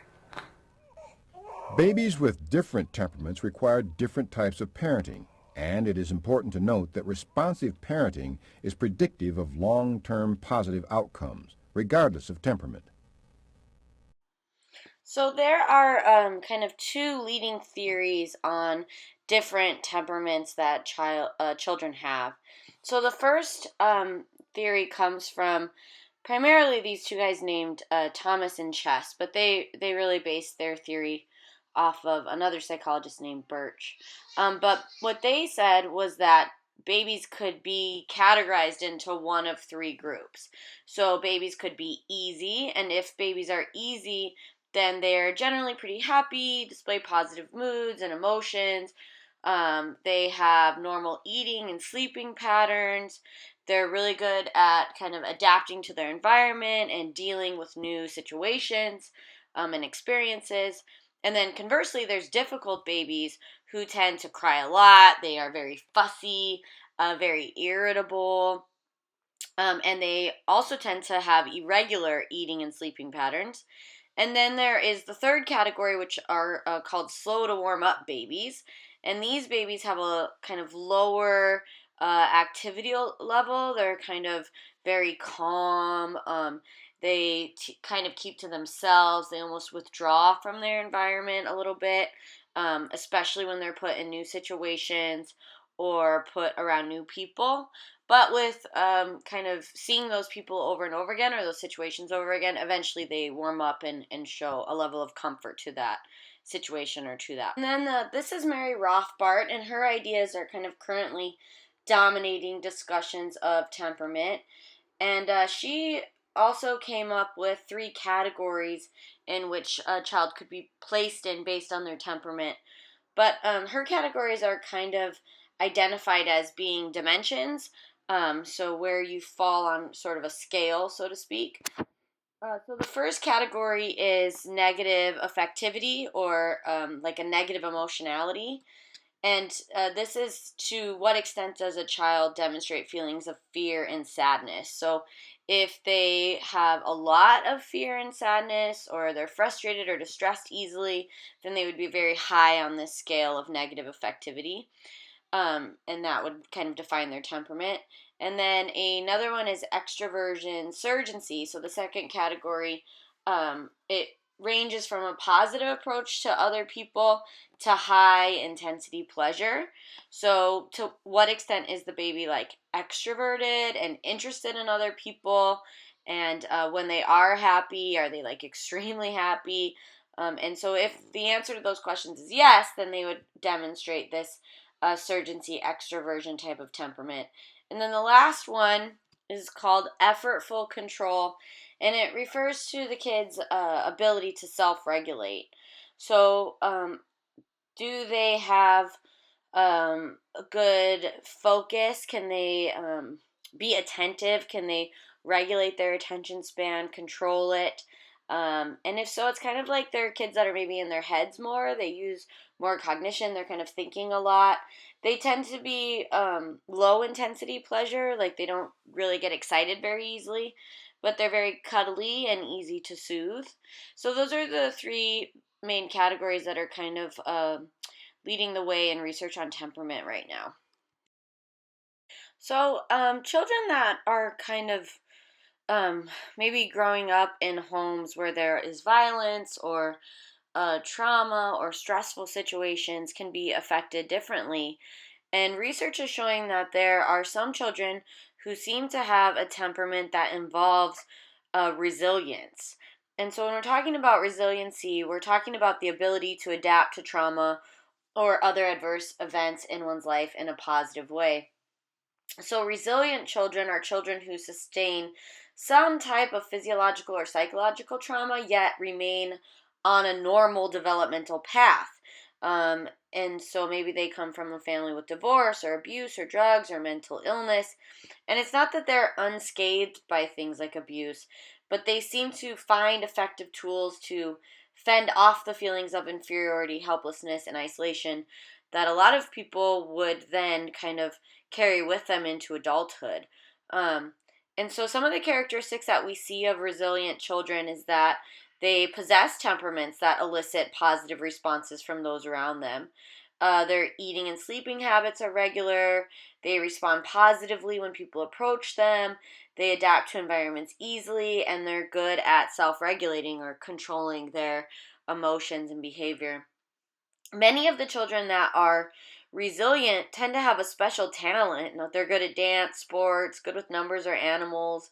Babies with different temperaments require different types of parenting, and it is important to note that responsive parenting is predictive of long-term positive outcomes, regardless of temperament. So there are kind of 2 leading theories on different temperaments that children have. So the first theory comes from primarily these 2 guys named Thomas and Chess, but they really base their theory off of another psychologist named Birch. But what they said was that babies could be categorized into one of 3 groups. So babies could be easy, and if babies are easy, then they're generally pretty happy, display positive moods and emotions. They have normal eating and sleeping patterns. They're really good at kind of adapting to their environment and dealing with new situations and experiences. And then conversely, there's difficult babies who tend to cry a lot. They are very fussy, very irritable, and they also tend to have irregular eating and sleeping patterns. And then there is the third category, which are called slow to warm up babies. And these babies have a kind of lower activity level. They're kind of very calm. They kind of keep to themselves. They almost withdraw from their environment a little bit, especially when they're put in new situations or put around new people. But with kind of seeing those people over and over again or those situations over again, eventually they warm up and show a level of comfort to that situation or to that. And then this is Mary Rothbart, and her ideas are kind of currently dominating discussions of temperament. And she also came up with 3 categories in which a child could be placed in based on their temperament. But her categories are kind of identified as being dimensions, so where you fall on sort of a scale, so to speak. So the first category is negative affectivity, or like a negative emotionality. And this is to what extent does a child demonstrate feelings of fear and sadness. So if they have a lot of fear and sadness, or they're frustrated or distressed easily, then they would be very high on this scale of negative affectivity. And that would kind of define their temperament. And then another one is extroversion surgency. So the second category, it ranges from a positive approach to other people to high intensity pleasure. So to what extent is the baby like extroverted and interested in other people? And when they are happy, are they like extremely happy? And so if the answer to those questions is yes, then they would demonstrate this surgency, extroversion type of temperament. And then the last one is called effortful control, and it refers to the kid's ability to self-regulate. So, do they have a good focus? Can they be attentive? Can they regulate their attention span, control it? And if so, it's kind of like they're kids that are maybe in their heads more. They use more cognition. They're kind of thinking a lot. They tend to be low intensity pleasure, like they don't really get excited very easily, but they're very cuddly and easy to soothe. So those are the three main categories that are kind of leading the way in research on temperament right now. So children that are kind of maybe growing up in homes where there is violence or trauma or stressful situations can be affected differently. And research is showing that there are some children who seem to have a temperament that involves resilience. And so when we're talking about resiliency, we're talking about the ability to adapt to trauma or other adverse events in one's life in a positive way. So, resilient children are children who sustain some type of physiological or psychological trauma, yet remain on a normal developmental path. And so maybe they come from a family with divorce or abuse or drugs or mental illness. And it's not that they're unscathed by things like abuse, but they seem to find effective tools to fend off the feelings of inferiority, helplessness, and isolation that a lot of people would then kind of carry with them into adulthood. Um, and so some of the characteristics that we see of resilient children is that they possess temperaments that elicit positive responses from those around them. Their eating and sleeping habits are regular. They respond positively when people approach them. They adapt to environments easily, and they're good at self-regulating or controlling their emotions and behavior. Many of the children that are resilient tend to have a special talent. You know, they're good at dance, sports, good with numbers or animals.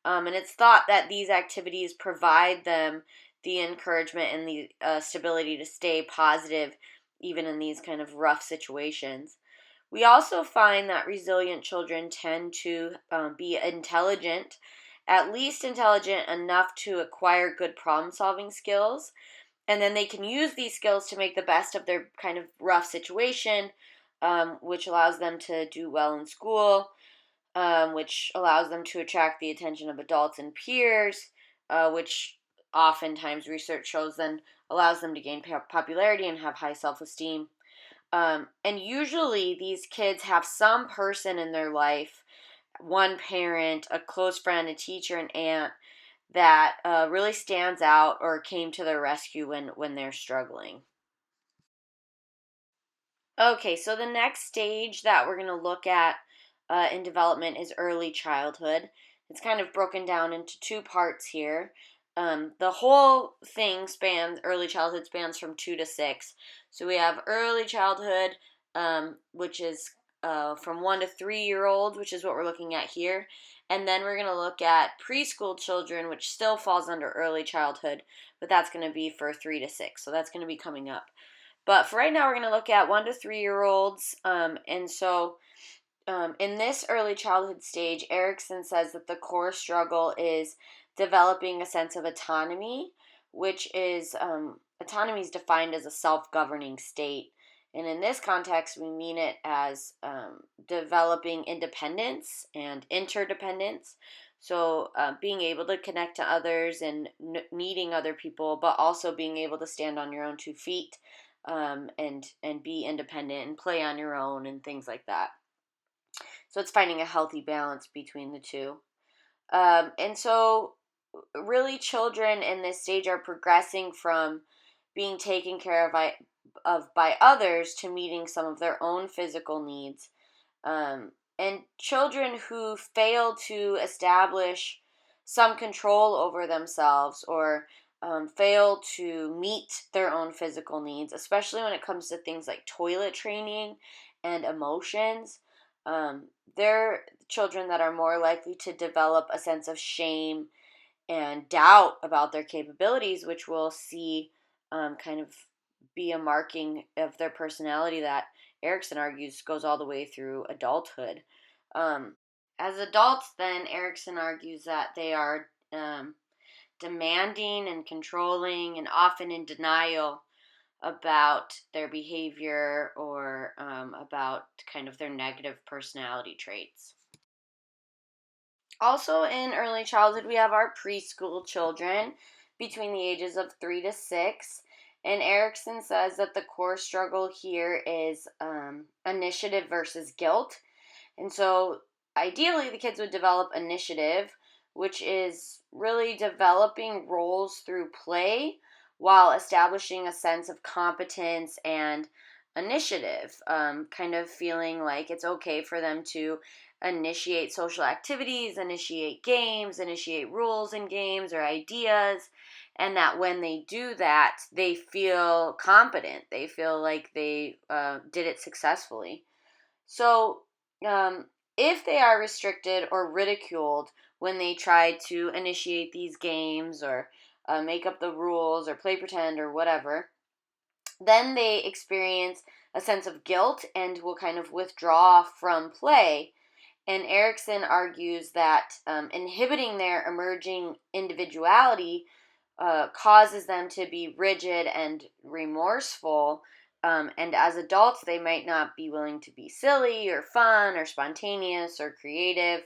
And it's thought that these activities provide them the encouragement and the stability to stay positive even in these kind of rough situations. We also find that resilient children tend to be intelligent, at least intelligent enough to acquire good problem solving skills. And then they can use these skills to make the best of their kind of rough situation, which allows them to do well in school, which allows them to attract the attention of adults and peers, which oftentimes research shows then allows them to gain popularity and have high self-esteem. And usually these kids have some person in their life, one parent, a close friend, a teacher, an aunt, that really stands out or came to their rescue when they're struggling. Okay, so the next stage that we're going to look at in development is early childhood. It's kind of broken down into two parts here. The whole thing spans, early childhood spans from 2 to 6. So we have early childhood, which is from 1 to 3 year olds, which is what we're looking at here. And then we're going to look at preschool children, which still falls under early childhood, but that's going to be for 3 to 6. So that's going to be coming up. But for right now, we're going to look at 1 to 3 year olds. And so in this early childhood stage, Erickson says that the core struggle is developing a sense of autonomy, which is autonomy is defined as a self-governing state. And in this context, we mean it as developing independence and interdependence. So being able to connect to others and needing other people, but also being able to stand on your own 2 feet and be independent and play on your own and things like that. So it's finding a healthy balance between the two. And so really children in this stage are progressing from being taken care of by others to meeting some of their own physical needs. And children who fail to establish some control over themselves or fail to meet their own physical needs, especially when it comes to things like toilet training and emotions, they're children that are more likely to develop a sense of shame and doubt about their capabilities, which we'll see kind of be a marking of their personality that Erickson argues goes all the way through adulthood. As adults, then, Erickson argues that they are demanding and controlling and often in denial about their behavior or about kind of their negative personality traits. Also in early childhood, we have our preschool children between the ages of 3 to 6. And Erickson says that the core struggle here is initiative versus guilt. And so ideally, the kids would develop initiative, which is really developing roles through play while establishing a sense of competence and initiative, kind of feeling like it's okay for them to initiate social activities, initiate games, initiate rules in games or ideas, and that when they do that, they feel competent. They feel like they did it successfully. So, um, if they are restricted or ridiculed when they try to initiate these games or make up the rules or play pretend or whatever, then they experience a sense of guilt and will kind of withdraw from play. And Erickson argues that inhibiting their emerging individuality causes them to be rigid and remorseful. And as adults, they might not be willing to be silly or fun or spontaneous or creative.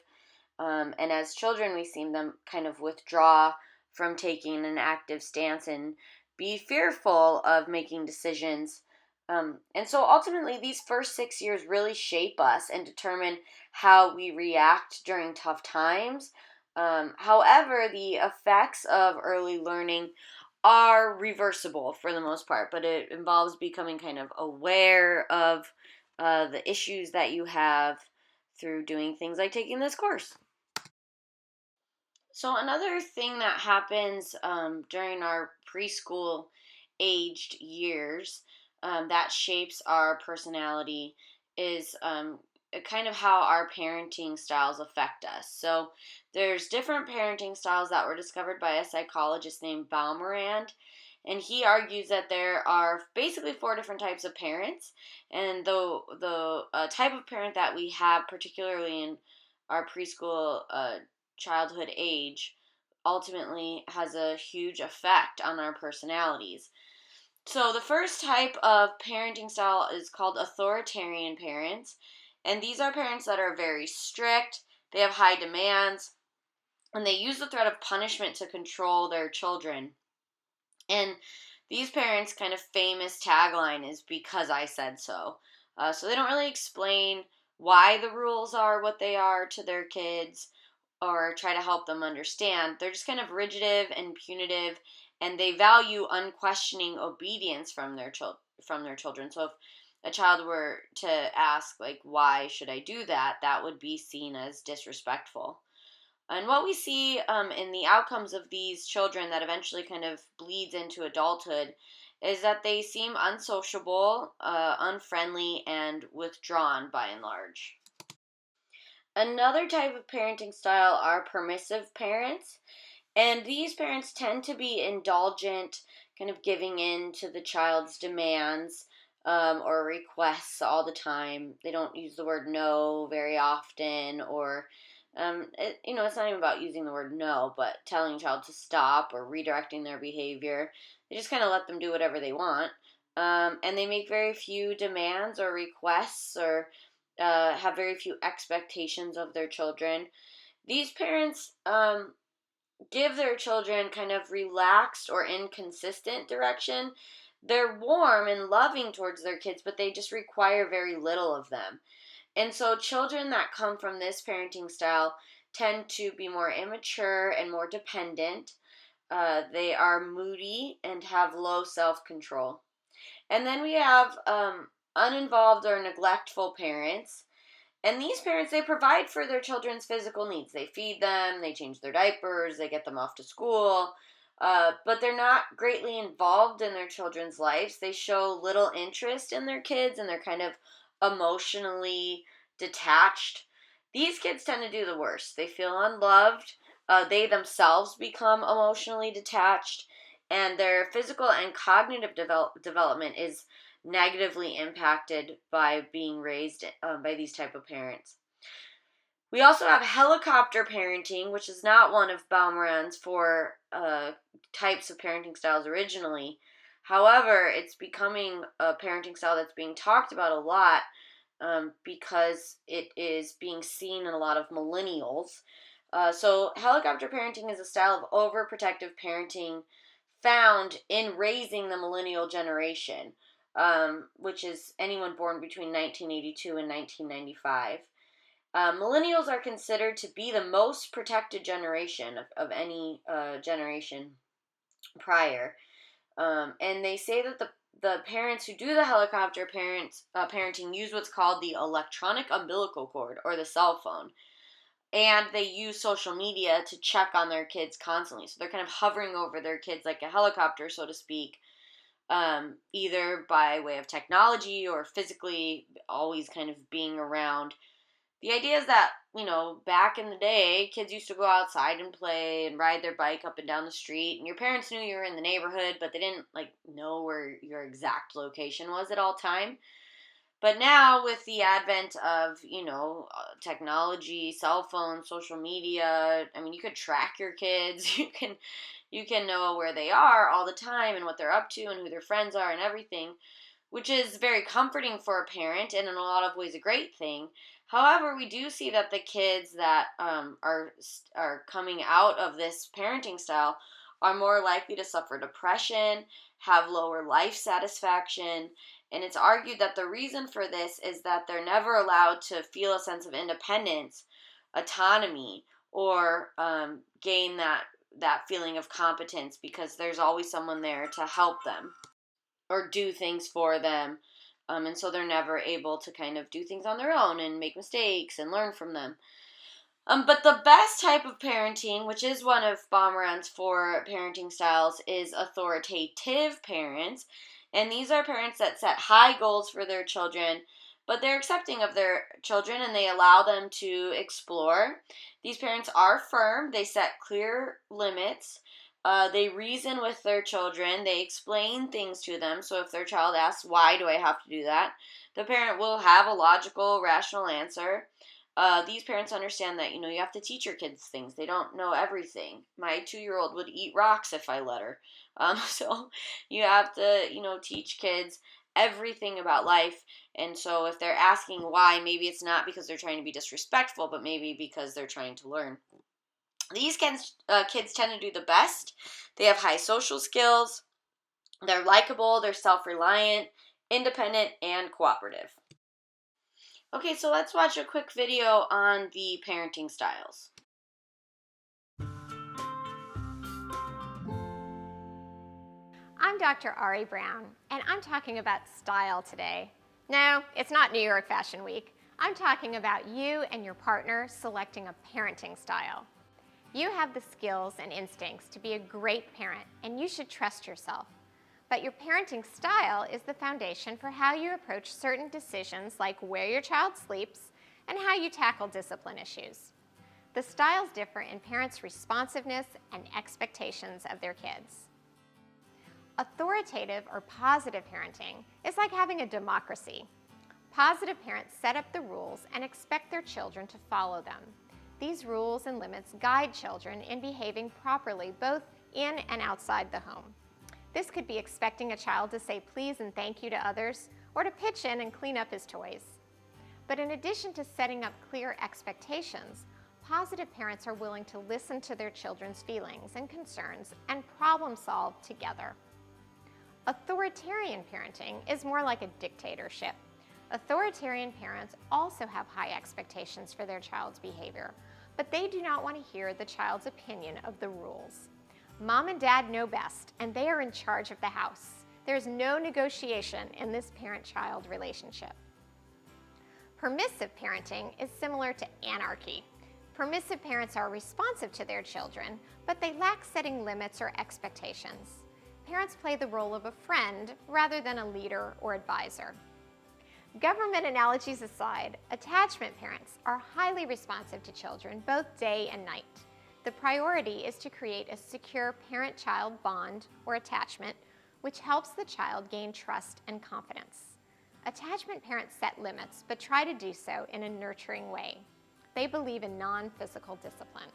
And as children, we see them kind of withdraw from taking an active stance and be fearful of making decisions. And so ultimately, these first 6 years really shape us and determine how we react during tough times. However, the effects of early learning are reversible for the most part, but it involves becoming kind of aware of the issues that you have through doing things like taking this course. So another thing that happens during our preschool aged years that shapes our personality is kind of how our parenting styles affect us. So there's different parenting styles that were discovered by a psychologist named Balmerand, and he argues that there are basically 4 different types of parents, and the type of parent that we have, particularly in our preschool childhood age, ultimately has a huge effect on our personalities. So the first type of parenting style is called authoritarian parents, and these are parents that are very strict, they have high demands, and they use the threat of punishment to control their children. And these parents' kind of famous tagline is "because I said so." So they don't really explain why the rules are what they are to their kids or try to help them understand. They're just kind of rigid and punitive, and they value unquestioning obedience from their children. So if a child were to ask, like, why should I do that, that would be seen as disrespectful. And what we see in the outcomes of these children that eventually kind of bleeds into adulthood is that they seem unsociable, unfriendly, and withdrawn by and large. Another type of parenting style are permissive parents. And these parents tend to be indulgent, kind of giving in to the child's demands or requests all the time. They don't use the word no very often, or, it's not even about using the word no, but telling a child to stop or redirecting their behavior. They just kind of let them do whatever they want. And they make very few demands or requests or have very few expectations of their children. These parents give their children kind of relaxed or inconsistent direction. They're warm and loving towards their kids, but they just require very little of them. And so children that come from this parenting style tend to be more immature and more dependent. They are moody and have low self-control. And then we have uninvolved or neglectful parents. And these parents, they provide for their children's physical needs. They feed them, they change their diapers, they get them off to school, but they're not greatly involved in their children's lives. They show little interest in their kids, and they're kind of emotionally detached. These kids tend to do the worst. They feel unloved. They themselves become emotionally detached, and their physical and cognitive development is negatively impacted by being raised by these type of parents. We also have helicopter parenting, which is not one of Baumrand's 4 types of parenting styles originally. However, it's becoming a parenting style that's being talked about a lot because it is being seen in a lot of millennials. So helicopter parenting is a style of overprotective parenting found in raising the millennial generation, which is anyone born between 1982 and 1995. Millennials are considered to be the most protected generation of any generation prior. And they say that the parents who do the helicopter parenting use what's called the electronic umbilical cord, or the cell phone. And they use social media to check on their kids constantly. So they're kind of hovering over their kids like a helicopter, so to speak, either by way of technology or physically always kind of being around. The idea is that, back in the day, kids used to go outside and play and ride their bike up and down the street, and your parents knew you were in the neighborhood, but they didn't, know where your exact location was at all time. But now, with the advent of, technology, cell phones, social media, you could track your kids. You can know where they are all the time and what they're up to and who their friends are and everything, which is very comforting for a parent and in a lot of ways a great thing. However, we do see that the kids that are coming out of this parenting style are more likely to suffer depression, have lower life satisfaction, and it's argued that the reason for this is that they're never allowed to feel a sense of independence, autonomy, or gain that feeling of competence, because there's always someone there to help them or do things for them. And so they're never able to kind of do things on their own and make mistakes and learn from them. But the best type of parenting, which is one of Baumann's 4 parenting styles, is authoritative parents. And these are parents that set high goals for their children, but they're accepting of their children and they allow them to explore. These parents are firm. They set clear limits. They reason with their children. They explain things to them. So if their child asks, why do I have to do that? The parent will have a logical, rational answer. These parents understand that, you have to teach your kids things. They don't know everything. My 2-year-old would eat rocks if I let her. So you have to, teach kids everything about life. And so if they're asking why, maybe it's not because they're trying to be disrespectful, but maybe because they're trying to learn. These kids tend to do the best. They have high social skills. They're likable. They're self-reliant, independent, and cooperative. Okay, so let's watch a quick video on the parenting styles. I'm Dr. Ari Brown, and I'm talking about style today. No, it's not New York Fashion Week. I'm talking about you and your partner selecting a parenting style. You have the skills and instincts to be a great parent, and you should trust yourself. But your parenting style is the foundation for how you approach certain decisions like where your child sleeps and how you tackle discipline issues. The styles differ in parents' responsiveness and expectations of their kids. Authoritative or positive parenting is like having a democracy. Positive parents set up the rules and expect their children to follow them. These rules and limits guide children in behaving properly both in and outside the home. This could be expecting a child to say please and thank you to others, or to pitch in and clean up his toys. But in addition to setting up clear expectations, positive parents are willing to listen to their children's feelings and concerns and problem solve together. Authoritarian parenting is more like a dictatorship. Authoritarian parents also have high expectations for their child's behavior, but they do not want to hear the child's opinion of the rules. Mom and dad know best, and they are in charge of the house. There's no negotiation in this parent-child relationship. Permissive parenting is similar to anarchy. Permissive parents are responsive to their children, but they lack setting limits or expectations. Parents play the role of a friend rather than a leader or advisor. Government analogies aside, attachment parents are highly responsive to children both day and night. The priority is to create a secure parent-child bond or attachment, which helps the child gain trust and confidence. Attachment parents set limits, but try to do so in a nurturing way. They believe in non-physical discipline.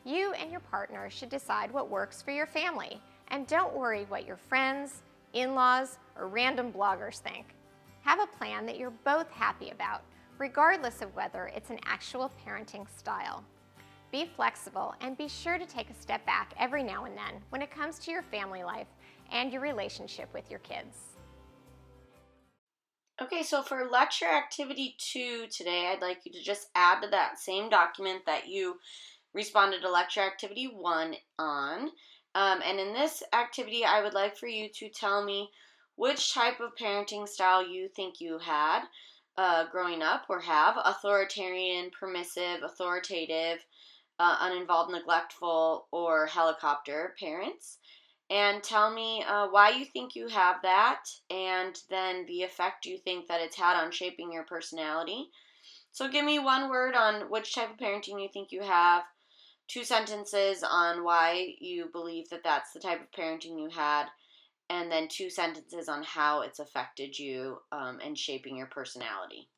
You and your partner should decide what works for your family, and don't worry what your friends, in-laws, or random bloggers think. Have a plan that you're both happy about, regardless of whether it's an actual parenting style. be flexible, and be sure to take a step back every now and then when it comes to your family life and your relationship with your kids. Okay, so for lecture activity 2 today, I'd like you to just add to that same document that you responded to lecture activity 1 on. And in this activity, I would like for you to tell me which type of parenting style you think you had growing up or have: authoritarian, permissive, authoritative, uninvolved, neglectful, or helicopter parents. And tell me why you think you have that, and then the effect you think that it's had on shaping your personality. So give me one word on which type of parenting you think you have, 2 sentences on why you believe that that's the type of parenting you had, and then 2 sentences on how it's affected you and shaping your personality.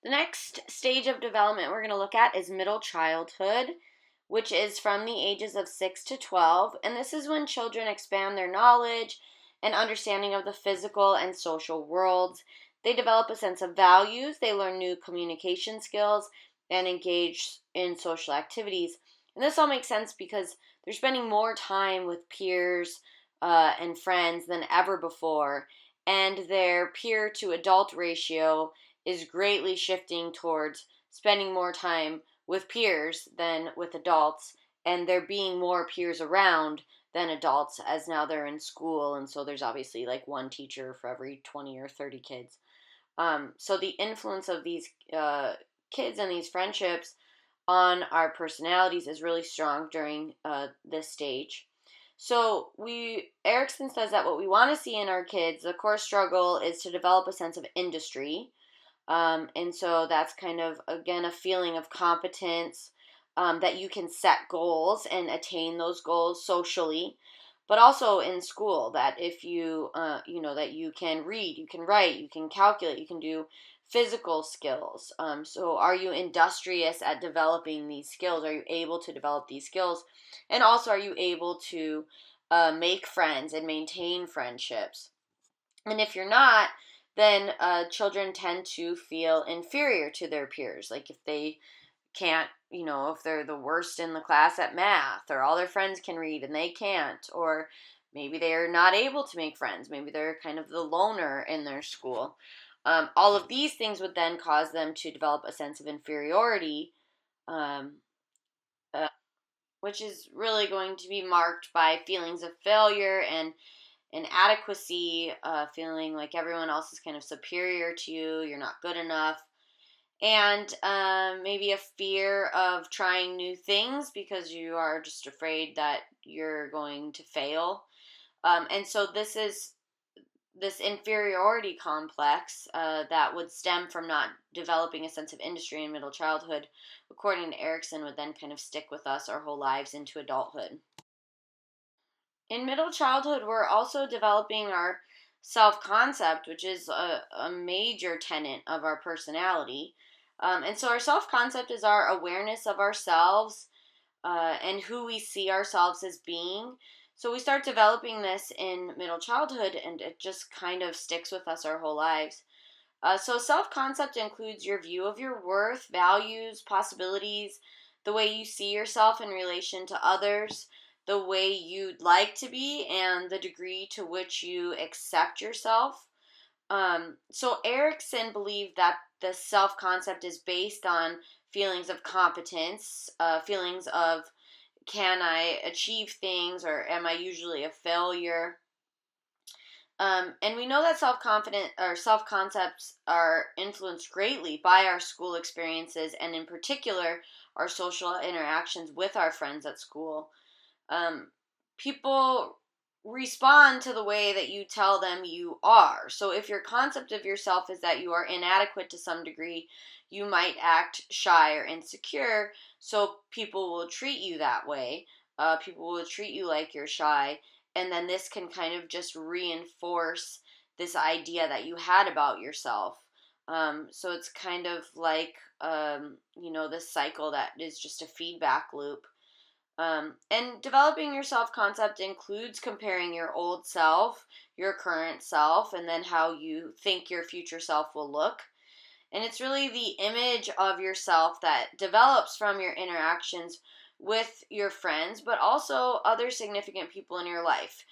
The next stage of development we're going to look at is middle childhood, which is from the ages of 6 to 12. And this is when children expand their knowledge and understanding of the physical and social worlds. They develop a sense of values, they learn new communication skills, and engage in social activities. And this all makes sense because they're spending more time with peers and friends than ever before, and their peer to adult ratio is greatly shifting towards spending more time with peers than with adults, and there being more peers around than adults, as now they're in school, and so there's obviously like one teacher for every 20 or 30 kids. So the influence of these kids and these friendships on our personalities is really strong during this stage. So Erickson says that what we want to see in our kids, the core struggle is to develop a sense of industry. And so that's kind of, again, a feeling of competence, that you can set goals and attain those goals socially, but also in school, that if you, that you can read, you can write, you can calculate, you can do physical skills. So are you industrious at developing these skills? Are you able to develop these skills? And also, are you able to make friends and maintain friendships? And if you're not, then children tend to feel inferior to their peers. Like if they can't, if they're the worst in the class at math, or all their friends can read and they can't, or maybe they're not able to make friends. Maybe they're kind of the loner in their school. All of these things would then cause them to develop a sense of inferiority, um, which is really going to be marked by feelings of failure and inadequacy, feeling like everyone else is kind of superior to you, you're not good enough, and maybe a fear of trying new things because you are just afraid that you're going to fail. And so this is this inferiority complex that would stem from not developing a sense of industry in middle childhood, according to Erickson, would then kind of stick with us our whole lives into adulthood. In middle childhood, we're also developing our self-concept, which is a major tenet of our personality. And so our self-concept is our awareness of ourselves and who we see ourselves as being. So we start developing this in middle childhood, and it just kind of sticks with us our whole lives. So self-concept includes your view of your worth, values, possibilities, the way you see yourself in relation to others, the way you'd like to be, and the degree to which you accept yourself. So Erickson believed that the self-concept is based on feelings of competence, feelings of, can I achieve things, or am I usually a failure? And we know that self-concepts are influenced greatly by our school experiences, and in particular, our social interactions with our friends at school. People respond to the way that you tell them you are. So if your concept of yourself is that you are inadequate to some degree, you might act shy or insecure, so people will treat you that way. People will treat you like you're shy, and then this can kind of just reinforce this idea that you had about yourself. So it's kind of like, this cycle that is just a feedback loop. And developing your self-concept includes comparing your old self, your current self, and then how you think your future self will look. And it's really the image of yourself that develops from your interactions with your friends, but also other significant people in your life.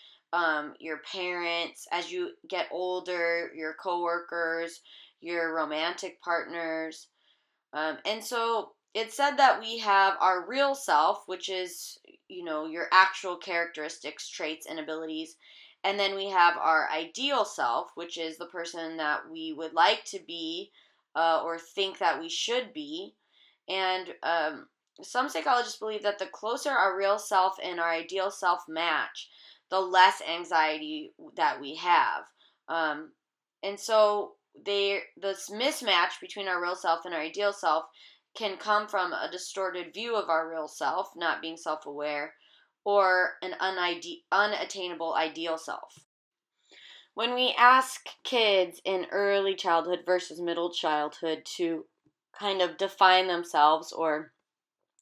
Your parents, as you get older, your coworkers, your romantic partners. And so it's said that we have our real self, which is, your actual characteristics, traits, and abilities. And then we have our ideal self, which is the person that we would like to be or think that we should be. And some psychologists believe that the closer our real self and our ideal self match, the less anxiety that we have. And so this mismatch between our real self and our ideal self can come from a distorted view of our real self, not being self-aware, or an unattainable ideal self. When we ask kids in early childhood versus middle childhood to kind of define themselves, or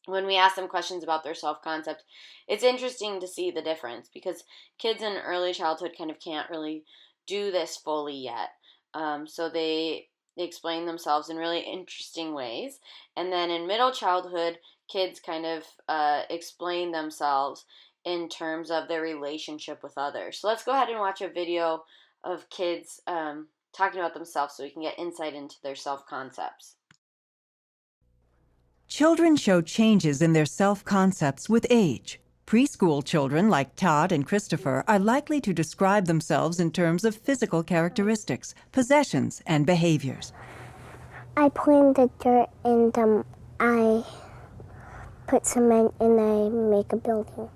when we ask them questions about their self-concept, it's interesting to see the difference because kids in early childhood kind of can't really do this fully yet. So they explain themselves in really interesting ways. And then in middle childhood, kids kind of explain themselves in terms of their relationship with others. So let's go ahead and watch a video of kids talking about themselves so we can get insight into their self-concepts. Children show changes in their self-concepts with age. Preschool children like Todd and Christopher are likely to describe themselves in terms of physical characteristics, possessions, and behaviors. I play in the dirt and I put cement and I make a building.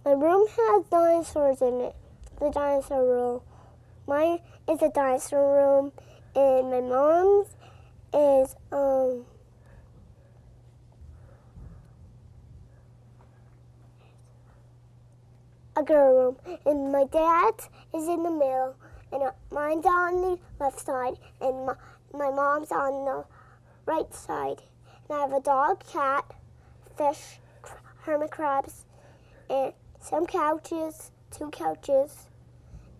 My room has dinosaurs in it, the dinosaur room. Mine is a dinosaur room and my mom's is a girl room, and my dad's is in the middle, and mine's on the left side, and my mom's on the right side. And I have a dog, cat, fish, hermit crabs, and some couches, 2 couches,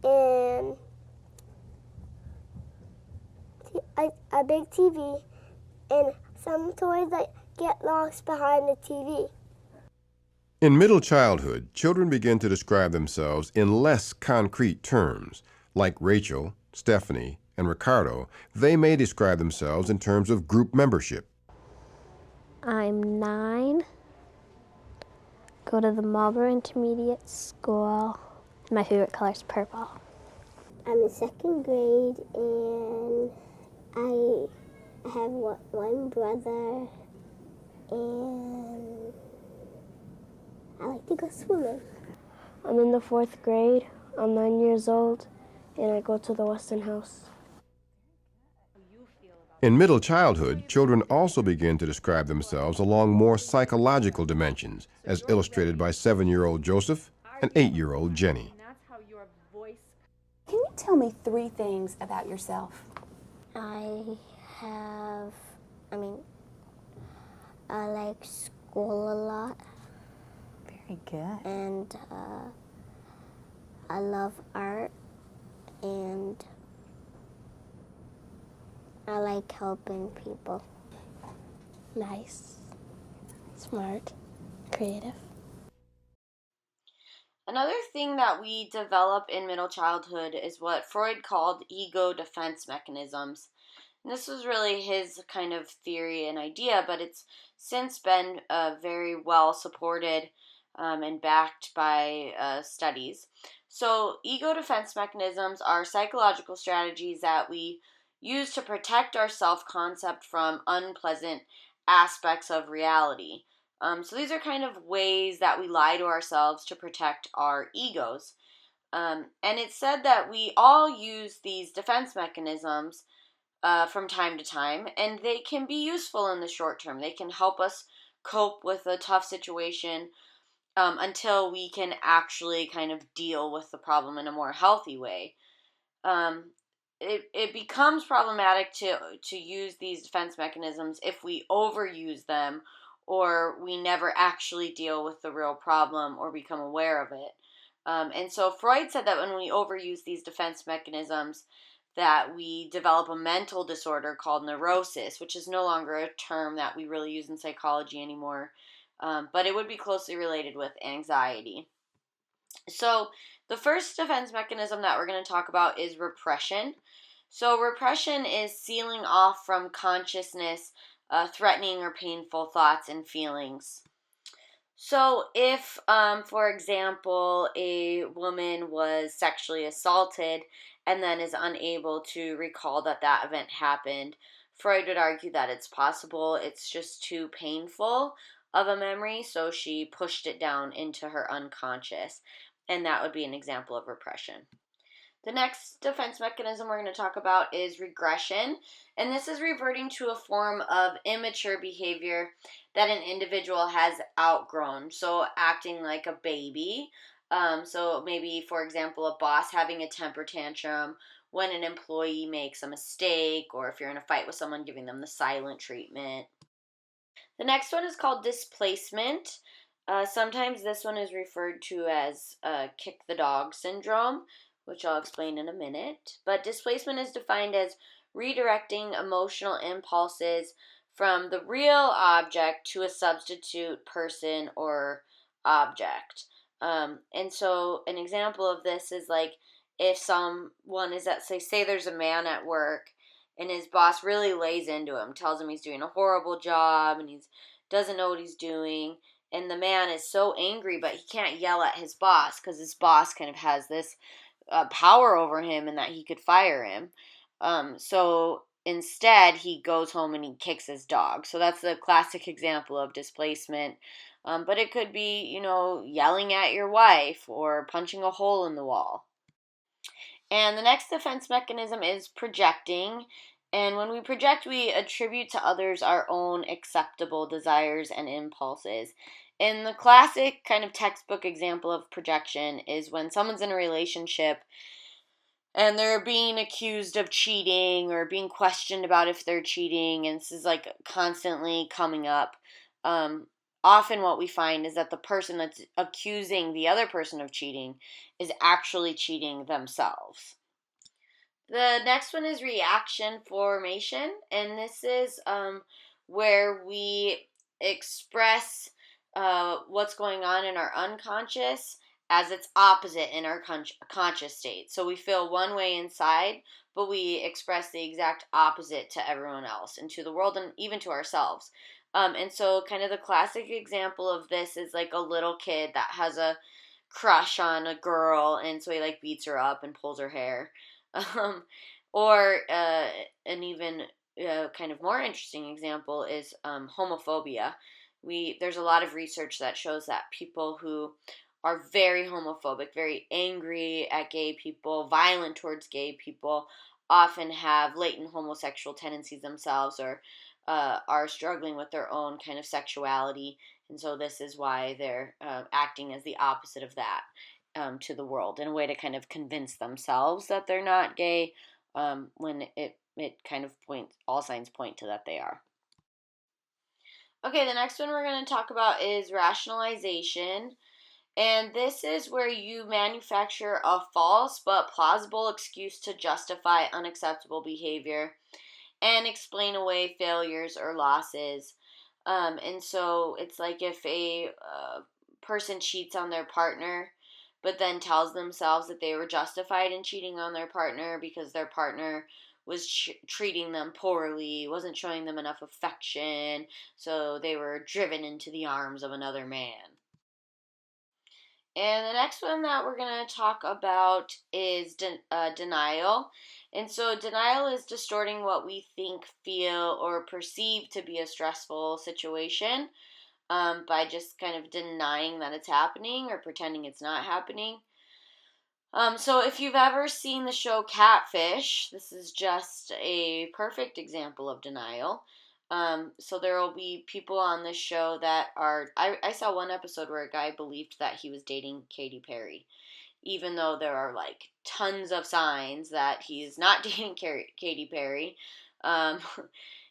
and a big TV, and some toys that get lost behind the TV. In middle childhood, children begin to describe themselves in less concrete terms. Like Rachel, Stephanie, and Ricardo, they may describe themselves in terms of group membership. I'm 9, go to the Marlboro Intermediate School. My favorite color is purple. I'm in 2nd grade and I have one brother and I like to go swimming. I'm in the 4th grade. I'm 9 years old, and I go to the Weston House. In middle childhood, children also begin to describe themselves along more psychological dimensions, as illustrated by 7-year-old Joseph and 8-year-old Jenny. Can you tell me 3 things about yourself? I like school a lot. Very good. And I love art, and I like helping people. Nice, smart, creative. Another thing that we develop in middle childhood is what Freud called ego defense mechanisms. And this was really his kind of theory and idea, but it's since been very well supported and backed by studies. So ego defense mechanisms are psychological strategies that we use to protect our self-concept from unpleasant aspects of reality. So these are kind of ways that we lie to ourselves to protect our egos. And it's said that we all use these defense mechanisms from time to time, and they can be useful in the short term. They can help us cope with a tough situation until we can actually kind of deal with the problem in a more healthy way. It becomes problematic to use these defense mechanisms if we overuse them or we never actually deal with the real problem or become aware of it. And so Freud said that when we overuse these defense mechanisms, that we develop a mental disorder called neurosis, which is no longer a term that we really use in psychology anymore, but it would be closely related with anxiety. So the first defense mechanism that we're going to talk about is repression. So repression is sealing off from consciousness threatening or painful thoughts and feelings. So if, for example, a woman was sexually assaulted and then is unable to recall that that event happened, Freud would argue that it's possible, it's just too painful of a memory, so she pushed it down into her unconscious, and that would be an example of repression. The next defense mechanism we're going to talk about is regression, and this is reverting to a form of immature behavior that an individual has outgrown, so acting like a baby. So maybe, for example, a boss having a temper tantrum when an employee makes a mistake, or if you're in a fight with someone, giving them the silent treatment. The next one is called displacement. Sometimes this one is referred to as kick the dog syndrome, which I'll explain in a minute. But displacement is defined as redirecting emotional impulses from the real object to a substitute person or object. And so an example of this is like if someone is at, say there's a man at work and his boss really lays into him, tells him he's doing a horrible job and he doesn't know what he's doing, and the man is so angry, but he can't yell at his boss because his boss kind of has this power over him and that he could fire him. So instead, he goes home and he kicks his dog. So that's the classic example of displacement. But it could be, yelling at your wife or punching a hole in the wall. And the next defense mechanism is projecting. And when we project, we attribute to others our own acceptable desires and impulses. And the classic kind of textbook example of projection is when someone's in a relationship and they're being accused of cheating or being questioned about if they're cheating, and this is like constantly coming up. Often what we find is that the person that's accusing the other person of cheating is actually cheating themselves. The next one is reaction formation, and this is where we express what's going on in our unconscious as its opposite in our conscious state. So we feel one way inside, but we express the exact opposite to everyone else and to the world and even to ourselves. And so kind of the classic example of this is like a little kid that has a crush on a girl, and so he like beats her up and pulls her hair. Or an even kind of more interesting example is homophobia. There's a lot of research that shows that people who are very homophobic, very angry at gay people, violent towards gay people, often have latent homosexual tendencies themselves, or are struggling with their own kind of sexuality. And so this is why they're acting as the opposite of that to the world in a way to kind of convince themselves that they're not gay, when it kind of all signs point to that they are. Okay, the next one we're going to talk about is rationalization. And this is where you manufacture a false but plausible excuse to justify unacceptable behavior and explain away failures or losses. And so it's like if a person cheats on their partner, but then tells themselves that they were justified in cheating on their partner because their partner was treating them poorly, wasn't showing them enough affection, so they were driven into the arms of another man. And the next one that we're going to talk about is denial. And so denial is distorting what we think, feel, or perceive to be a stressful situation by just kind of denying that it's happening or pretending it's not happening. So if you've ever seen the show Catfish, this is just a perfect example of denial. So there will be people on this show that are, I saw one episode where a guy believed that he was dating Katy Perry, even though there are like tons of signs that he's not dating Katy Perry.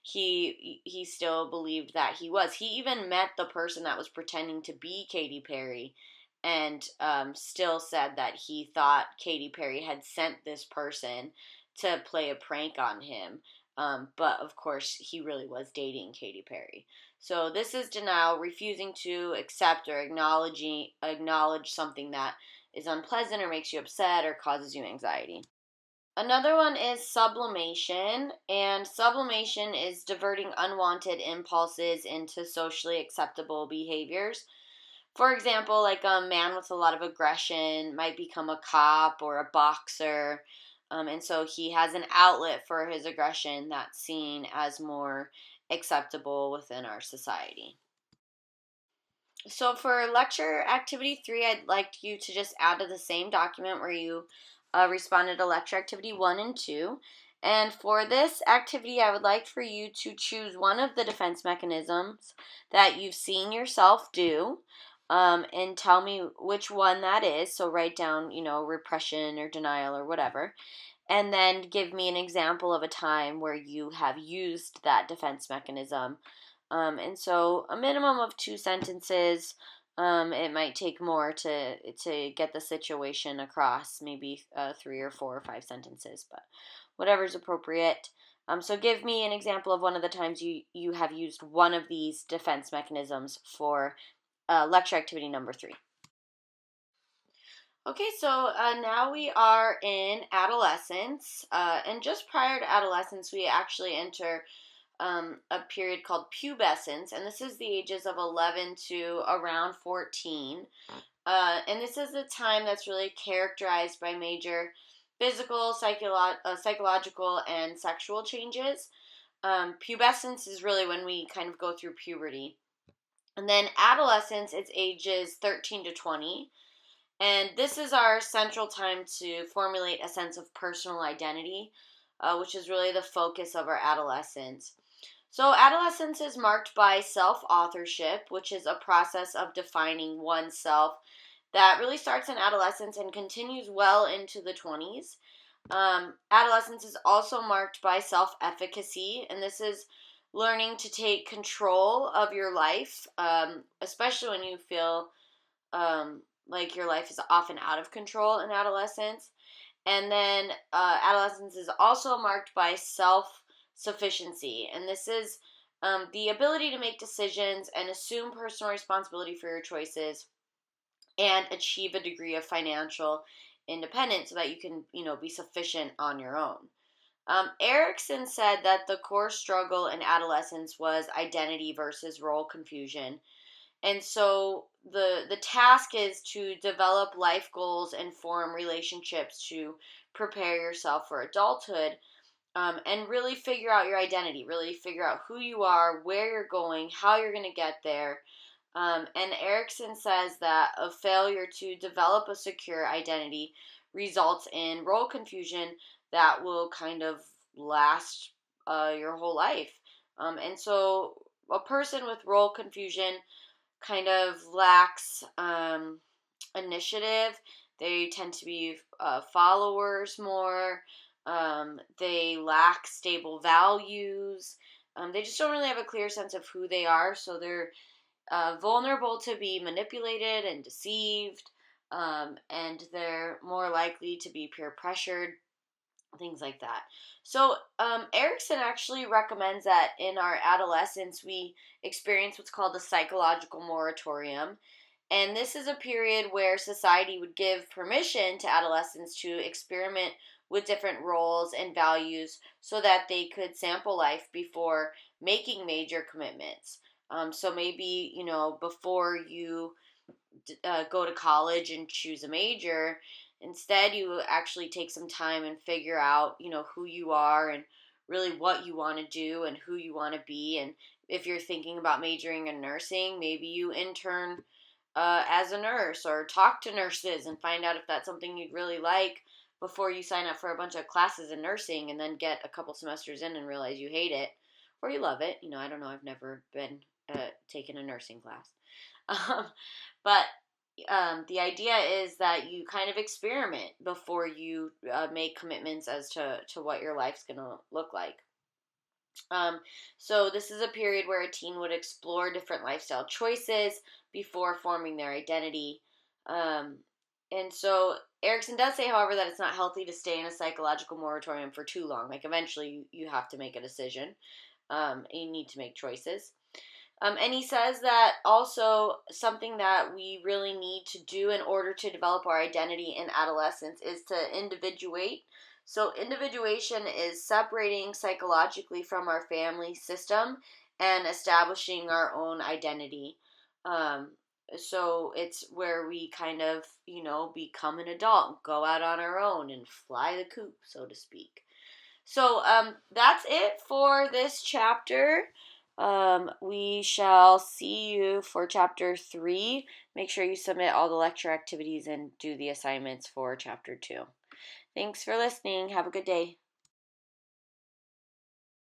He still believed that he was. He even met the person that was pretending to be Katy Perry, and still said that he thought Katy Perry had sent this person to play a prank on him. But of course, he really was dating Katy Perry. So this is denial, refusing to accept or acknowledge something that is unpleasant or makes you upset or causes you anxiety. Another one is sublimation, and sublimation is diverting unwanted impulses into socially acceptable behaviors. For example, like a man with a lot of aggression might become a cop or a boxer, and so he has an outlet for his aggression that's seen as more acceptable within our society. So for lecture activity 3, I'd like you to just add to the same document where you responded to lecture activity 1 and 2. And for this activity, I would like for you to choose one of the defense mechanisms that you've seen yourself do, and tell me which one that is. So write down, repression or denial or whatever. And then give me an example of a time where you have used that defense mechanism. And so a minimum of 2 sentences. It might take more to get the situation across, maybe 3 or 4 or 5 sentences, but whatever's appropriate. So give me an example of one of the times you have used one of these defense mechanisms for lecture activity number 3. Okay, so now we are in adolescence, and just prior to adolescence, we actually enter a period called pubescence, and this is the ages of 11 to around 14. And this is a time that's really characterized by major physical, psychological, and sexual changes. Pubescence is really when we kind of go through puberty. And then adolescence, it's ages 13 to 20. And this is our central time to formulate a sense of personal identity, which is really the focus of our adolescence. So adolescence is marked by self-authorship, which is a process of defining oneself that really starts in adolescence and continues well into the 20s. Adolescence is also marked by self-efficacy, and this is learning to take control of your life, especially when you feel like your life is often out of control in adolescence. And then adolescence is also marked by self-sufficiency, and this is the ability to make decisions and assume personal responsibility for your choices and achieve a degree of financial independence so that you can, be sufficient on your own. Erickson said that the core struggle in adolescence was identity versus role confusion. And so the task is to develop life goals and form relationships to prepare yourself for adulthood, and really figure out your identity, really figure out who you are, where you're going, how you're going to get there. And Erickson says that a failure to develop a secure identity results in role confusion that will kind of last your whole life. And so a person with role confusion kind of lacks initiative. They tend to be followers more. They lack stable values. They just don't really have a clear sense of who they are, so they're vulnerable to be manipulated and deceived, and they're more likely to be peer pressured, things like that. So Erickson actually recommends that in our adolescence we experience what's called a psychological moratorium. And this is a period where society would give permission to adolescents to experiment with different roles and values so that they could sample life before making major commitments. So maybe, before you go to college and choose a major, instead you actually take some time and figure out, who you are and really what you want to do and who you want to be. And if you're thinking about majoring in nursing, maybe you intern as a nurse or talk to nurses and find out if that's something you'd really like before you sign up for a bunch of classes in nursing and then get a couple semesters in and realize you hate it or you love it. I don't know. I've never been taken a nursing class. But the idea is that you kind of experiment before you make commitments as to what your life's going to look like. So this is a period where a teen would explore different lifestyle choices before forming their identity. And so Erickson does say, however, that it's not healthy to stay in a psychological moratorium for too long. Like, eventually you have to make a decision. You need to make choices. And he says that also something that we really need to do in order to develop our identity in adolescence is to individuate. So individuation is separating psychologically from our family system and establishing our own identity. So it's where we kind of, become an adult, go out on our own and fly the coop, so to speak. So that's it for this chapter. We shall see you for chapter 3. Make sure you submit all the lecture activities and do the assignments for chapter 2. Thanks for listening. Have a good day.